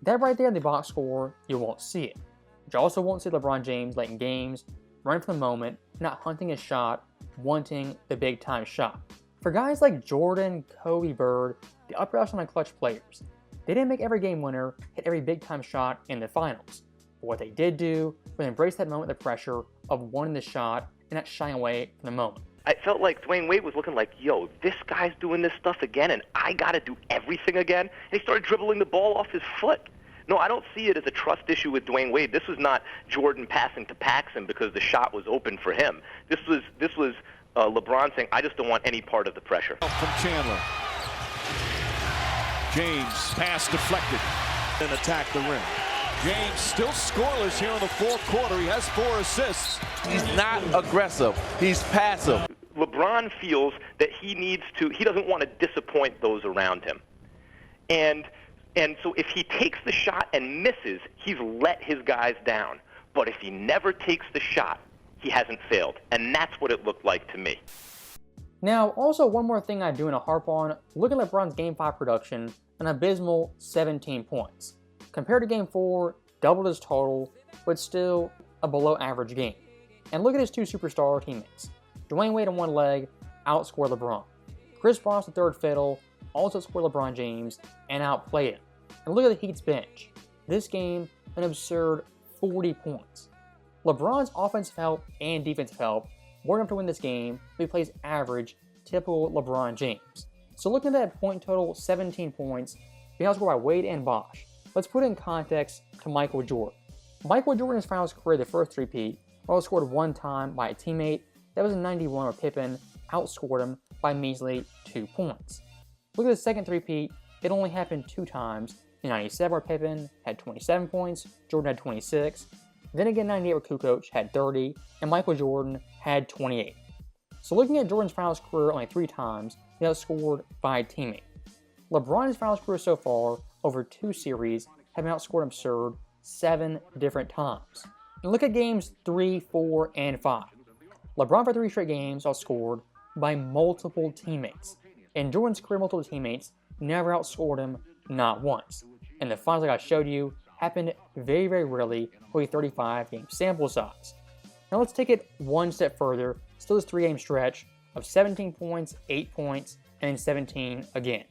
That right there in the box score, you won't see it. But you also won't see LeBron James late in games, running for the moment, not hunting a shot, wanting the big time shot. For guys like Jordan, Kobe, Bird, the upper echelon clutch players, they didn't make every game winner hit every big time shot in the finals. But what they did do was embrace that moment, the pressure of wanting the shot and not shying away from the moment. I felt like Dwayne Wade was looking like, yo, this guy's doing this stuff again and I got to do everything again. And he started dribbling the ball off his foot. No, I don't see it as a trust issue with Dwayne Wade. This was not Jordan passing to Paxson because the shot was open for him. This was LeBron saying, I just don't want any part of the pressure. From Chandler. James, pass deflected, and attack the rim. James still scoreless here in the fourth quarter. He has 4 assists. He's not aggressive. He's passive. LeBron feels that he doesn't want to disappoint those around him. And so if he takes the shot and misses, he's let his guys down. But if he never takes the shot, he hasn't failed. And that's what it looked like to me. Now, also one more thing I do want to harp on, look at LeBron's Game 5 production, an abysmal 17 points. Compared to Game 4, doubled his total, but still a below average game. And look at his 2 superstar teammates. Dwayne Wade on one leg outscored LeBron. Chris Bosh, the third fiddle, also outscored LeBron James and outplayed him. And look at the Heat's bench. This game, an absurd 40 points. LeBron's offensive help and defensive help were enough to win this game, but he plays average, typical LeBron James. So looking at that point total, 17 points, being outscored by Wade and Bosh, let's put it in context to Michael Jordan. Michael Jordan in his finals career, the first three-peat, outscored one time by a teammate. That was in 91 where Pippen outscored him by measly 2 points. Look at the second three-peat, it only happened 2 times. In 97 where Pippen had 27 points, Jordan had 26. Then again 98 where Kukoc had 30, and Michael Jordan had 28. So looking at Jordan's finals career only 3 times, he outscored by a teammate. LeBron's finals career so far, over 2 series, have been outscored absurd 7 different times. And look at games 3, 4, and 5. LeBron for 3 straight games outscored by multiple teammates. And Jordan's career multiple teammates never outscored him, not once. And the finals like I showed you happened very, very rarely with a 35-game sample size. Now let's take it one step further, still this 3-game stretch of 17 points, 8 points, and then 17 again.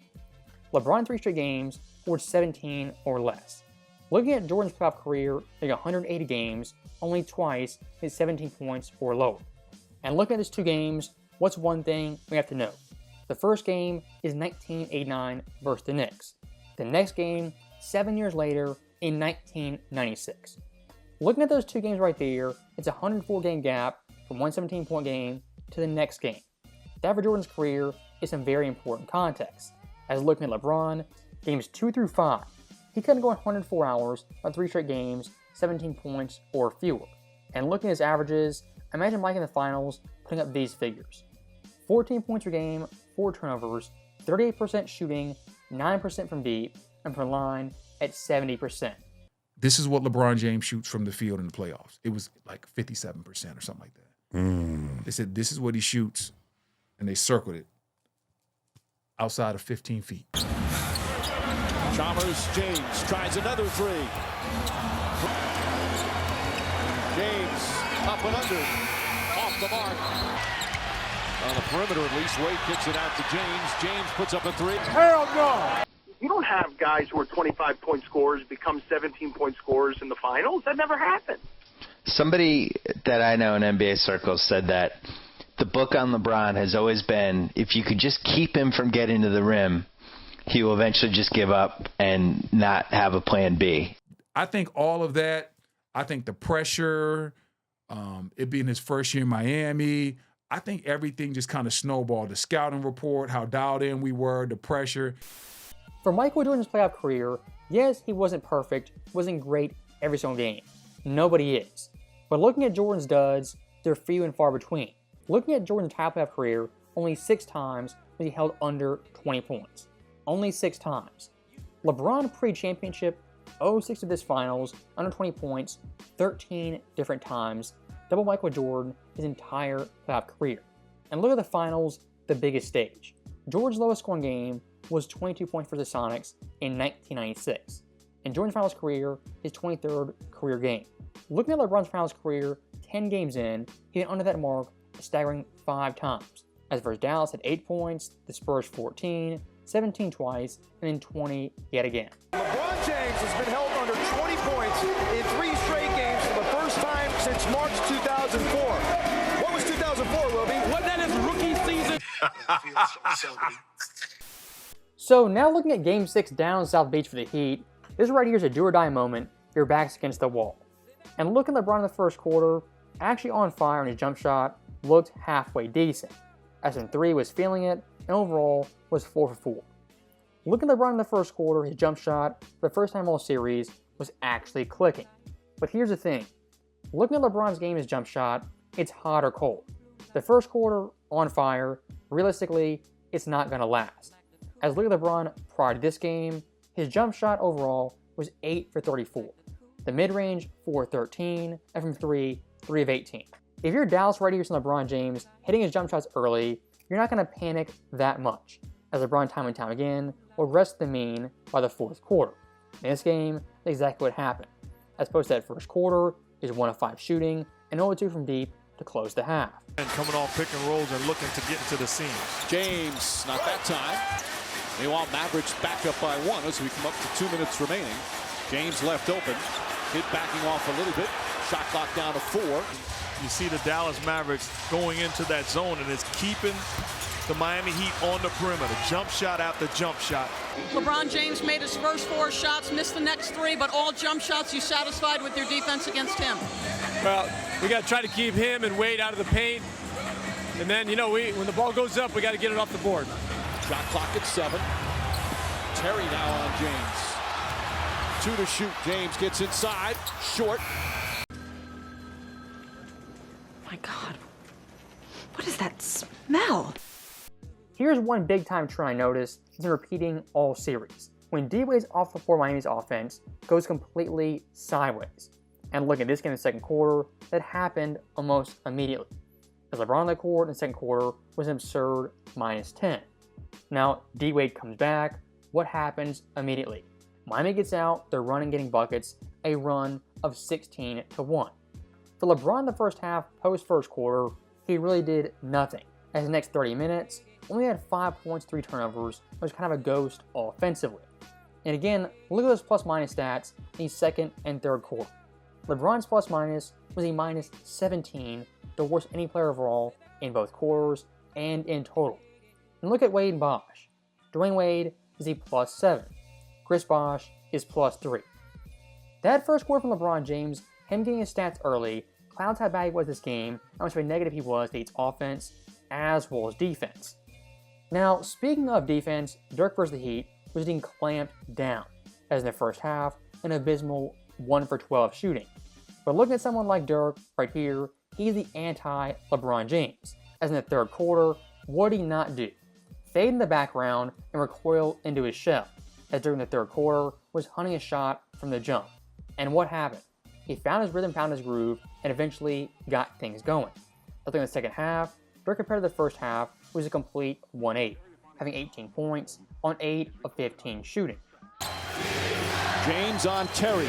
LeBron 3 straight games scored 17 or less. Looking at Jordan's playoff career, in 180 games, only twice hit 17 points or lower. And looking at these 2 games, what's one thing we have to know? The first game is 1989 versus the Knicks. The next game, 7 years later, in 1996. Looking at those 2 games right there, it's a 104-game gap from one 17-point game to the next game. That for Jordan's career is some very important context. As looking at LeBron, games 2 through 5, he couldn't go 104 hours on 3 straight games, 17 points or fewer. And looking at his averages, imagine Mike in the finals putting up these figures. 14 points per game, 4 turnovers, 38% shooting, 9% from deep, and from the line at 70%. This is what LeBron James shoots from the field in the playoffs. It was like 57% or something like that. They said this is what he shoots, and they circled it outside of 15 feet. Chalmers, James tries another 3. James up and under, off the mark. On the perimeter at least, Wade kicks it out to James. James puts up a 3. Hell no! You don't have guys who are 25-point scorers become 17-point scorers in the finals. That never happened. Somebody that I know in NBA circles said that the book on LeBron has always been, if you could just keep him from getting to the rim, he will eventually just give up and not have a plan B. I think all of that, I think the pressure, it being his first year in Miami, I think everything just kind of snowballed. The scouting report, how dialed in we were, the pressure. For Michael Jordan's playoff career, yes, he wasn't perfect, wasn't great every single game. Nobody is. But looking at Jordan's duds, they're few and far between. Looking at Jordan's entire playoff career, only 6 times was he held under 20 points. Only 6 times. LeBron pre-championship, 06 of this finals, under 20 points, 13 different times, double Michael Jordan his entire playoff career. And look at the finals, the biggest stage. Jordan's lowest scoring game was 22 points for the Sonics in 1996. In Jordan's finals career, his 23rd career game. Looking at LeBron's finals career, 10 games in, he went under that mark a staggering 5 times. As for his Dallas at 8 points, the Spurs 14, 17 twice, and then 20 yet again. LeBron James has been held under 20 points in 3 straight games for the first time since March 2004. What was 2004, Roby? Wasn't that his rookie season? So now looking at Game 6 down in South Beach for the Heat, this right here is a do-or-die moment, your back's against the wall. And looking at LeBron in the first quarter, actually on fire, and his jump shot looked halfway decent. As in 3 was feeling it, and overall was 4 for 4. Looking at LeBron in the first quarter, his jump shot, for the first time all series, was actually clicking. But here's the thing. Looking at LeBron's game, his jump shot, it's hot or cold. The first quarter, on fire, realistically, it's not going to last. As look at LeBron prior to this game, his jump shot overall was 8 for 34. The mid-range, 4 of 13, and from 3, 3 of 18. If you're Dallas right here from LeBron James hitting his jump shots early, you're not going to panic that much, as LeBron time and time again will rest the mean by the 4th quarter. In this game, that's exactly what happened. As opposed to that first quarter, is 1 of 5 shooting, and 0 of 2 from deep to close the half. And coming off pick and rolls and looking to get into the seams. James, not that time. Meanwhile, Mavericks back up by 1 as we come up to 2 minutes remaining. James left open. Kid backing off a little bit. Shot clock down to 4. You see the Dallas Mavericks going into that zone, and it's keeping the Miami Heat on the perimeter. Jump shot after jump shot. LeBron James made his first 4 shots, missed the next 3, but all jump shots. You satisfied with your defense against him? Well, we got to try to keep him and Wade out of the paint. And then, you know, when the ball goes up, we got to get it off the board. Shot clock at 7. Terry now on James. 2 to shoot. James gets inside. Short. My God. What is that smell? Here's one big time trend I noticed that's been repeating all series. When D-Wade's off the floor, Miami's offense goes completely sideways. And look at this game in the second quarter, that happened almost immediately. As LeBron on the court in the second quarter was an absurd -10. Now, D-Wade comes back. What happens immediately? Miami gets out, they're running, getting buckets, a run of 16-1. For LeBron in the first half, post first quarter, he really did nothing. As the next 30 minutes, only had 5 points, 3 turnovers, was kind of a ghost offensively. And again, look at those plus-minus stats in the second and third quarter. LeBron's plus-minus was a minus 17, the worst any player overall in both quarters and in total. And look at Wade and Bosh. Dwayne Wade is a plus 7. Chris Bosh is plus 3. That first quarter from LeBron James, him getting his stats early, clouds how bad he was this game, how much of a negative he was to Heat's offense, as well as defense. Now, speaking of defense, Dirk versus the Heat was getting clamped down, as in the first half, an abysmal 1 for 12 shooting. But looking at someone like Dirk right here, he's the anti-LeBron James, as in the third quarter, what did he not do? Fade in the background and recoil into his shell, as during the third quarter was hunting a shot from the jump. And what happened? He found his rhythm, found his groove, and eventually got things going. But in the second half, Dirk compared to the first half was a complete 1-8, having 18 points on 8 of 15 shooting. James on Terry.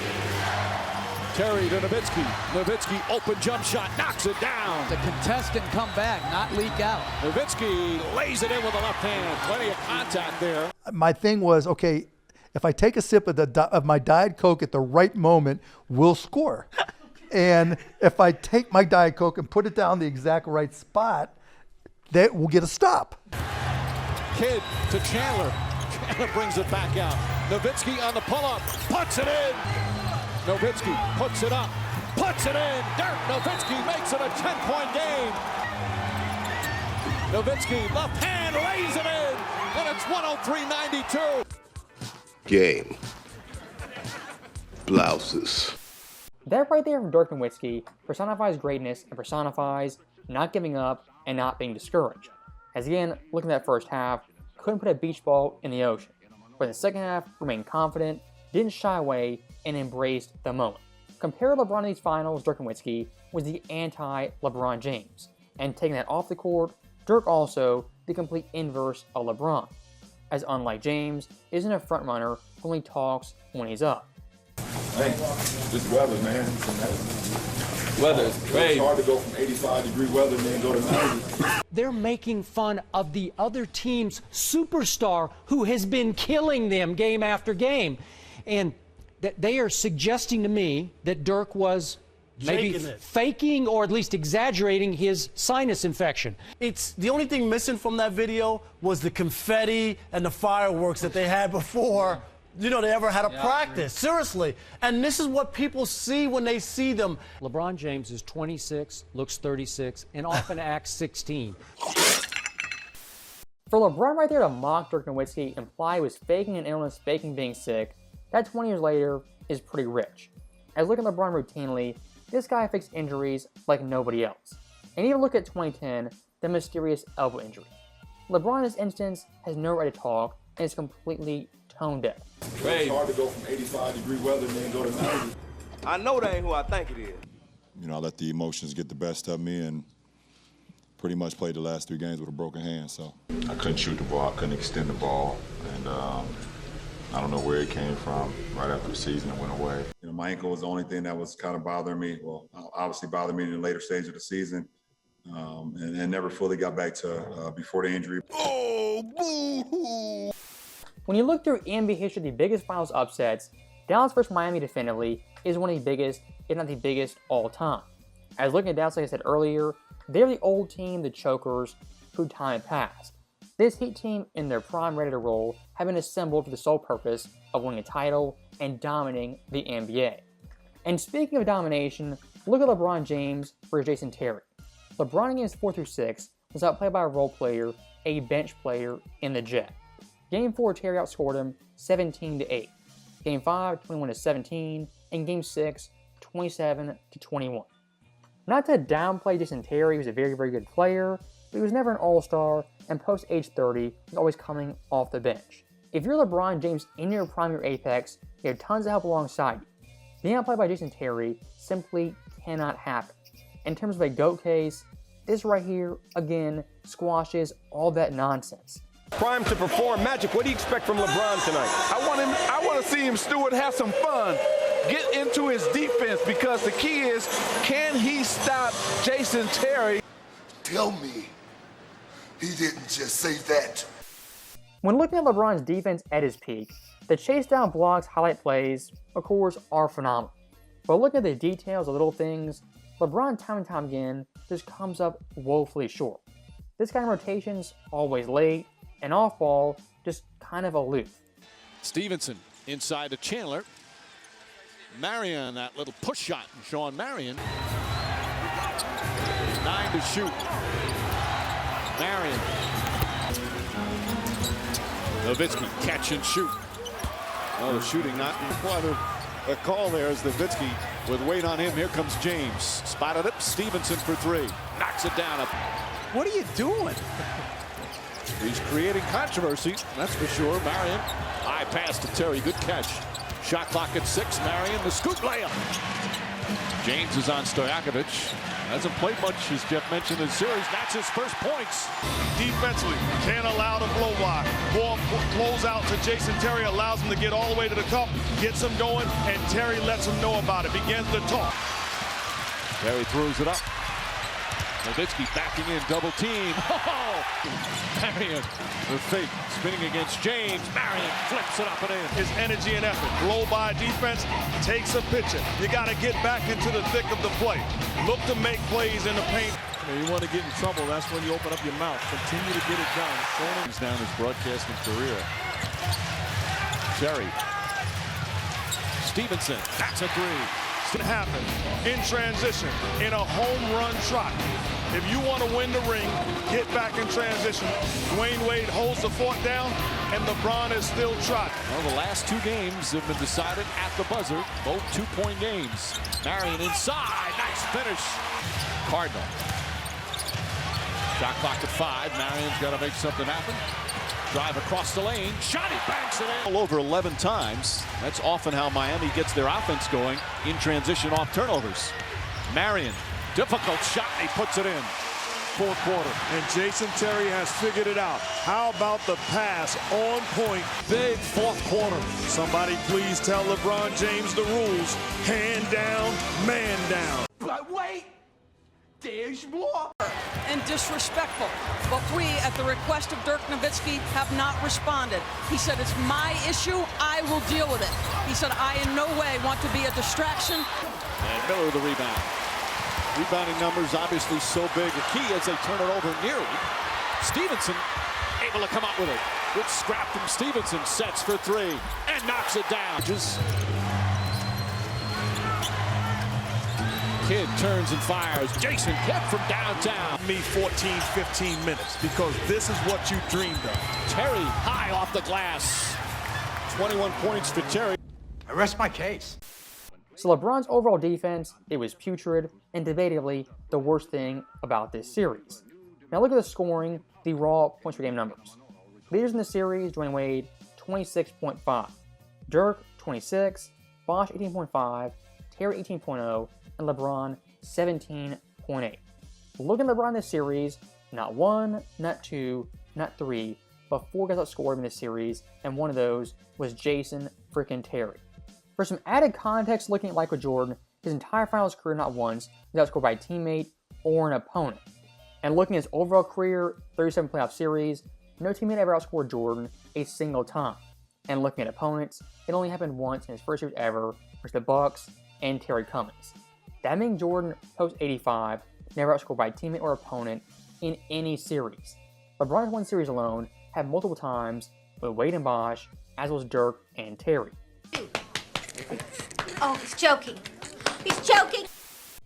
Terry to Nowitzki. Nowitzki, open jump shot, knocks it down. The contestant come back, not leak out. Nowitzki lays it in with the left hand. Plenty of contact there. My thing was, okay, if I take a sip of my Diet Coke at the right moment, we'll score. And if I take my Diet Coke and put it down the exact right spot, that will get a stop. Kidd to Chandler. Chandler brings it back out. Nowitzki on the pull-up, puts it in. Nowitzki puts it up, puts it in. Dirk Nowitzki makes it a 10-point game. Nowitzki, left hand, lays it in, and it's 103-92. Game. Blouses. That right there from Dirk Nowitzki personifies greatness and personifies not giving up and not being discouraged. As again, looking at that first half, couldn't put a beach ball in the ocean. But in the second half, remained confident, didn't shy away, and embraced the moment. Compared to LeBron in these finals, Dirk Nowitzki was the anti-LeBron James. And taking that off the court, Dirk also the complete inverse of LeBron. As unlike James, isn't a front runner who only talks when he's up. Hey, this weather, man. Weather is crazy. It's hard to go from 85-degree weather and then go to 90. They're making fun of the other team's superstar who has been killing them game after game. And they are suggesting to me that Dirk was maybe faking or at least exaggerating his sinus infection. It's the only thing missing from that video was the confetti and the fireworks that they had before they ever had a practice. Seriously. And this is what people see when they see them. LeBron James is 26, looks 36, and often acts 16. For LeBron right there to mock Dirk Nowitzki, imply he was faking an illness, faking being sick, that 20 years later is pretty rich. As looking at LeBron routinely, this guy fixed injuries like nobody else. And even look at 2010, the mysterious elbow injury. LeBron in this instance has no right to talk and is completely tone deaf. It's hard to go from 85-degree weather and then go to 90. I know that ain't who I think it is. I let the emotions get the best of me and pretty much played the last 3 games with a broken hand, so. I couldn't shoot the ball, I couldn't extend the ball, and I don't know where it came from. Right after the season, it went away. My ankle was the only thing that was kind of bothering me. Well, obviously bothered me in the later stage of the season, and never fully got back to before the injury. Oh, boo-hoo! When you look through NBA history, the biggest finals upsets, Dallas vs. Miami definitively is one of the biggest, if not the biggest, all time. As looking at Dallas, like I said earlier, they're the old team, the chokers, who time had passed. This Heat team, in their prime, ready to roll, have been assembled for the sole purpose of winning a title and dominating the NBA. And speaking of domination, look at LeBron James versus Jason Terry. LeBron in games 4 through 6 was outplayed by a role player, a bench player in the Jet. Game 4, Terry outscored him 17-8. Game 5, 21-17, and Game 6, 27-21. Not to downplay Jason Terry, he was a very, very good player, but he was never an all-star, and post-age 30 was always coming off the bench. If you're LeBron James in your prime, your apex, you have tons of help alongside you. Being outplayed by Jason Terry simply cannot happen. In terms of a GOAT case, this right here, again, squashes all that nonsense. Prime to perform. Magic, what do you expect from LeBron tonight? I want to see him, Stewart, have some fun. Get into his defense, because the key is, can he stop Jason Terry? Tell me He didn't just say that. When looking at LeBron's defense at his peak, the chase down blocks, highlight plays, of course, are phenomenal. But looking at the details of little things, LeBron time and time again just comes up woefully short. This kind of rotation's always late, and off ball, just kind of aloof. Stevenson inside to Chandler. Marion, that little push shot. Sean Marion. 9 to shoot. Marion. Nowitzki, catch and shoot. Oh, the shooting not quite a call there as Nowitzki with weight on him. Here comes James. Spotted up. Stevenson for 3. Knocks it down. What are you doing? He's creating controversy, that's for sure. Marion, high pass to Terry. Good catch. Shot clock at 6. Marion, the scoop layup. James is on Stojakovic. Hasn't played much, as Jeff mentioned, in the series. That's his first points. Defensively, can't allow the blow by. Ball close out to Jason Terry, allows him to get all the way to the cup, gets him going, and Terry lets him know about it, begins to talk. Terry throws it up. Nowitzki backing in, double team. Oh! Marion, the fake, spinning against James. Marion flips it up and in. His energy and effort. Blow by defense, takes a pitcher. You got to get back into the thick of the play. Look to make plays in the paint. You want to get in trouble, that's when you open up your mouth. Continue to get it done. He's down his broadcasting career. Terry. Stevenson, that's a 3. It happen in transition, in a home run trot. If you want to win the ring, get back in transition. Dwayne Wade holds the fort down, and LeBron is still trotting. Well, the last 2 games have been decided at the buzzer, both 2-point games. Marion inside, nice finish. Cardinal. Shot clock at 5. Marion's got to make something happen. Drive across the lane. Shot, he banks it in. All over 11 times. That's often how Miami gets their offense going in transition off turnovers. Marion, difficult shot, he puts it in. Fourth quarter. And Jason Terry has figured it out. How about the pass on point? Big fourth quarter. Somebody please tell LeBron James the rules. Hand down, man down. But wait, there's more. And disrespectful. But we, at the request of Dirk Nowitzki, have not responded. He said, it's my issue, I will deal with it. He said, I in no way want to be a distraction. And Miller the rebound. Rebounding numbers obviously so big. The key as they turn it over nearly. Stevenson able to come up with it. Good scrap from Stevenson. Sets for 3 and knocks it down. Kidd turns and fires. Jason Kidd from downtown. Me 14, 15 minutes because this is what you dreamed of. Terry high off the glass. 21 points for Terry. I rest my case. So LeBron's overall defense, it was putrid and debatably the worst thing about this series. Now look at the scoring, the raw points per game numbers. Leaders in the series, Dwayne Wade, 26.5. Dirk, 26. Bosh, 18.5. Terry, 18.0. And LeBron, 17.8. Looking at LeBron this series, not 1, not 2, not 3, but 4 guys outscored him in this series, and one of those was Jason freaking Terry. For some added context, looking at Michael Jordan, his entire finals career not once was outscored by a teammate or an opponent. And looking at his overall career, 37 playoff series, no teammate ever outscored Jordan a single time. And looking at opponents, it only happened once in his first series ever versus the Bucks and Terry Cummings. That means Jordan, post 85, never outscored by a teammate or opponent in any series. LeBron's one series alone had multiple times with Wade and Bosh, as was Dirk and Terry. Oh, he's joking. He's joking.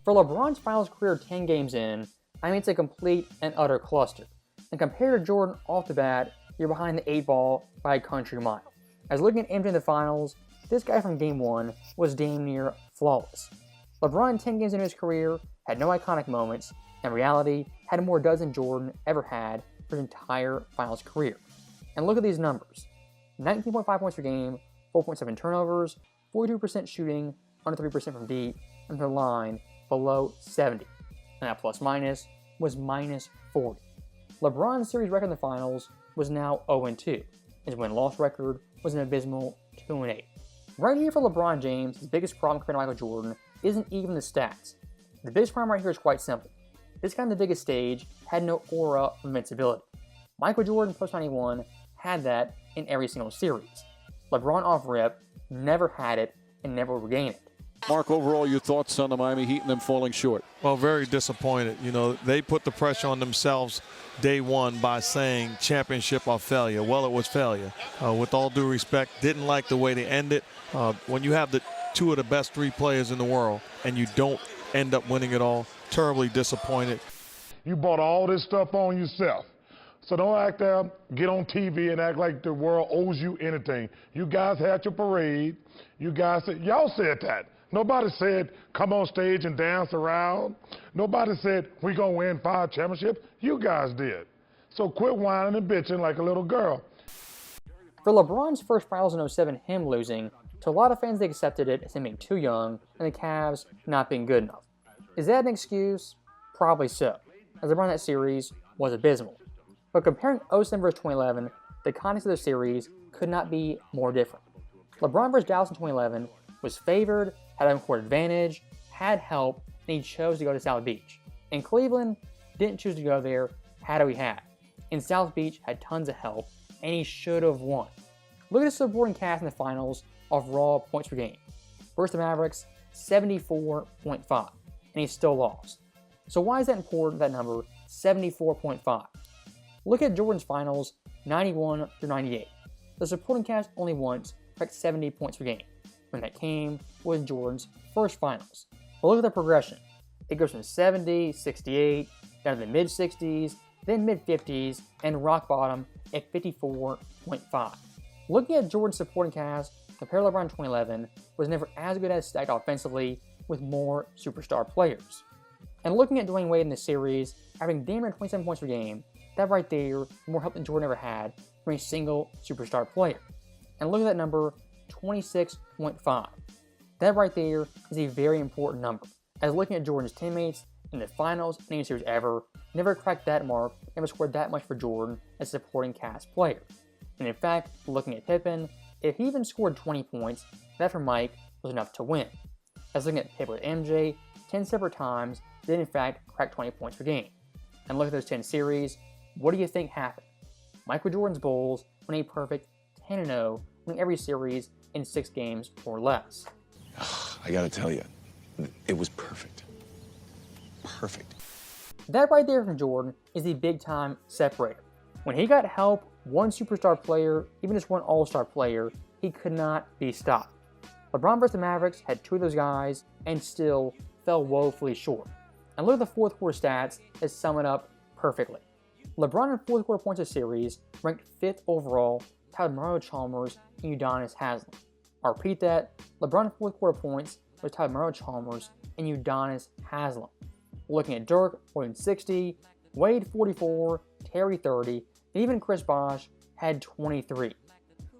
For LeBron's finals career 10 games in, I mean it's a complete and utter cluster. And compared to Jordan off the bat, you're behind the 8 ball by a country mile. As looking at MJ in the finals, this guy from game 1 was damn near flawless. LeBron 10 games into his career had no iconic moments, and in reality had more duds than Jordan ever had for his entire finals career. And look at these numbers. 19.5 points per game, 4.7 turnovers, 42% shooting, under 3% from deep, and the line below 70. And that plus minus was minus 40. LeBron's series record in the finals was now 0-2. His win-loss record was an abysmal 2-8. Right here for LeBron James, his biggest problem compared to Michael Jordan isn't even the stats. The biggest problem right here is quite simple. This guy on the biggest stage had no aura of invincibility. Michael Jordan post-91 had that in every single series. LeBron off-rip never had it and never regained it. Mark, overall, your thoughts on the Miami Heat and them falling short? Well, very disappointed. You know, they put the pressure on themselves day one by saying championship or failure. Well, it was failure. With all due respect, didn't like the way they ended. When you have the two of the best three players in the world and you don't end up winning it all, terribly disappointed. You bought all this stuff on yourself. So don't act there, get on TV and act like the world owes you anything. You guys had your parade. You guys said, y'all said that. Nobody said, come on stage and dance around. Nobody said, we're going to win 5 championships. You guys did. So quit whining and bitching like a little girl. For LeBron's first finals in 07, him losing, to a lot of fans they accepted it as him being too young and the Cavs not being good enough. Is that an excuse? Probably so, as LeBron in that series was abysmal. But comparing 07 versus 2011, the context of the series could not be more different. LeBron versus Dallas in 2011 was favored, had home court advantage, had help, and he chose to go to South Beach. In Cleveland, didn't choose to go there, had what he had. In South Beach, had tons of help, and he should have won. Look at the supporting cast in the finals of raw points per game. Versus the Mavericks, 74.5, and he still lost. So why is that important, that number, 74.5? Look at Jordan's finals, 91 through 98. The supporting cast only once cracked 70 points per game. When that came was Jordan's first finals. But look at the progression. It goes from 70, 68, down to the mid-60s, then mid-50s, and rock bottom at 54.5. Looking at Jordan's supporting cast compared to LeBron in 2011 was never as good as stacked offensively with more superstar players. And looking at Dwayne Wade in the series, averaging damn near 27 points per game, that right there, more help than Jordan ever had from a single superstar player. And look at that number, 26.5. That right there is a very important number, as looking at Jordan's teammates in the finals in any series ever, never cracked that mark, never scored that much for Jordan as a supporting cast player. And in fact, looking at Pippen, if he even scored 20 points, that for Mike was enough to win. As looking at Pippen with MJ, 10 separate times, did in fact crack 20 points per game. And look at those 10 series, what do you think happened? Michael Jordan's Bulls won a perfect 10-0, winning every series in 6 games or less. I gotta tell you, it was perfect. Perfect. That right there from Jordan is the big-time separator. When he got help, one superstar player, even just one all-star player, he could not be stopped. LeBron versus the Mavericks had 2 of those guys and still fell woefully short. And look at the fourth quarter stats that sum it up perfectly. LeBron in fourth quarter points of series ranked 5th overall, tied with Mario Chalmers and Udonis Haslem. I'll repeat that, LeBron in fourth quarter points was tied with Mario Chalmers and Udonis Haslem. Looking at Dirk, more than 60, Wade 44, Terry 30, and even Chris Bosh had 23.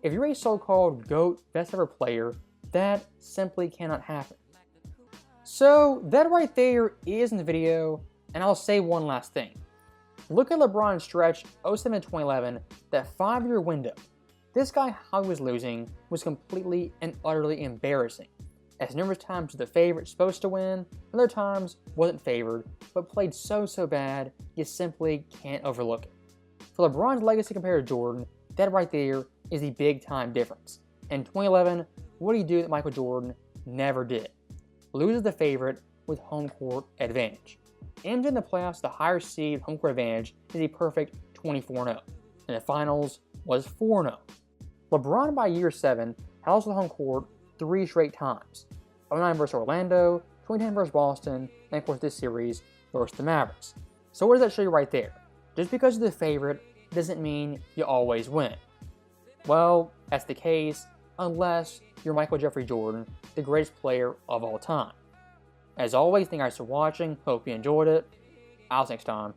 If you're a so-called GOAT best ever player, that simply cannot happen. So that right there is in the video, and I'll say one last thing. Look at LeBron's stretch 07 to 2011, that 5-year window. This guy, how he was losing, was completely and utterly embarrassing. As numerous times was the favorite supposed to win, other times wasn't favored, but played so bad, you simply can't overlook it. For LeBron's legacy compared to Jordan, that right there is the big time difference. In 2011, what did he do that Michael Jordan never did? Loses the favorite with home court advantage. MJ in the playoffs, the higher seed home court advantage is a perfect 24-0. In the finals was 4-0. LeBron by year 7 had also the home court 3 straight times. 09 versus Orlando, 2010 versus Boston, and of course this series versus the Mavericks. So what does that show you right there? Just because you're the favorite doesn't mean you always win. Well, that's the case unless you're Michael Jeffrey Jordan, the greatest player of all time. As always, thank you guys for watching. Hope you enjoyed it. I'll see you next time.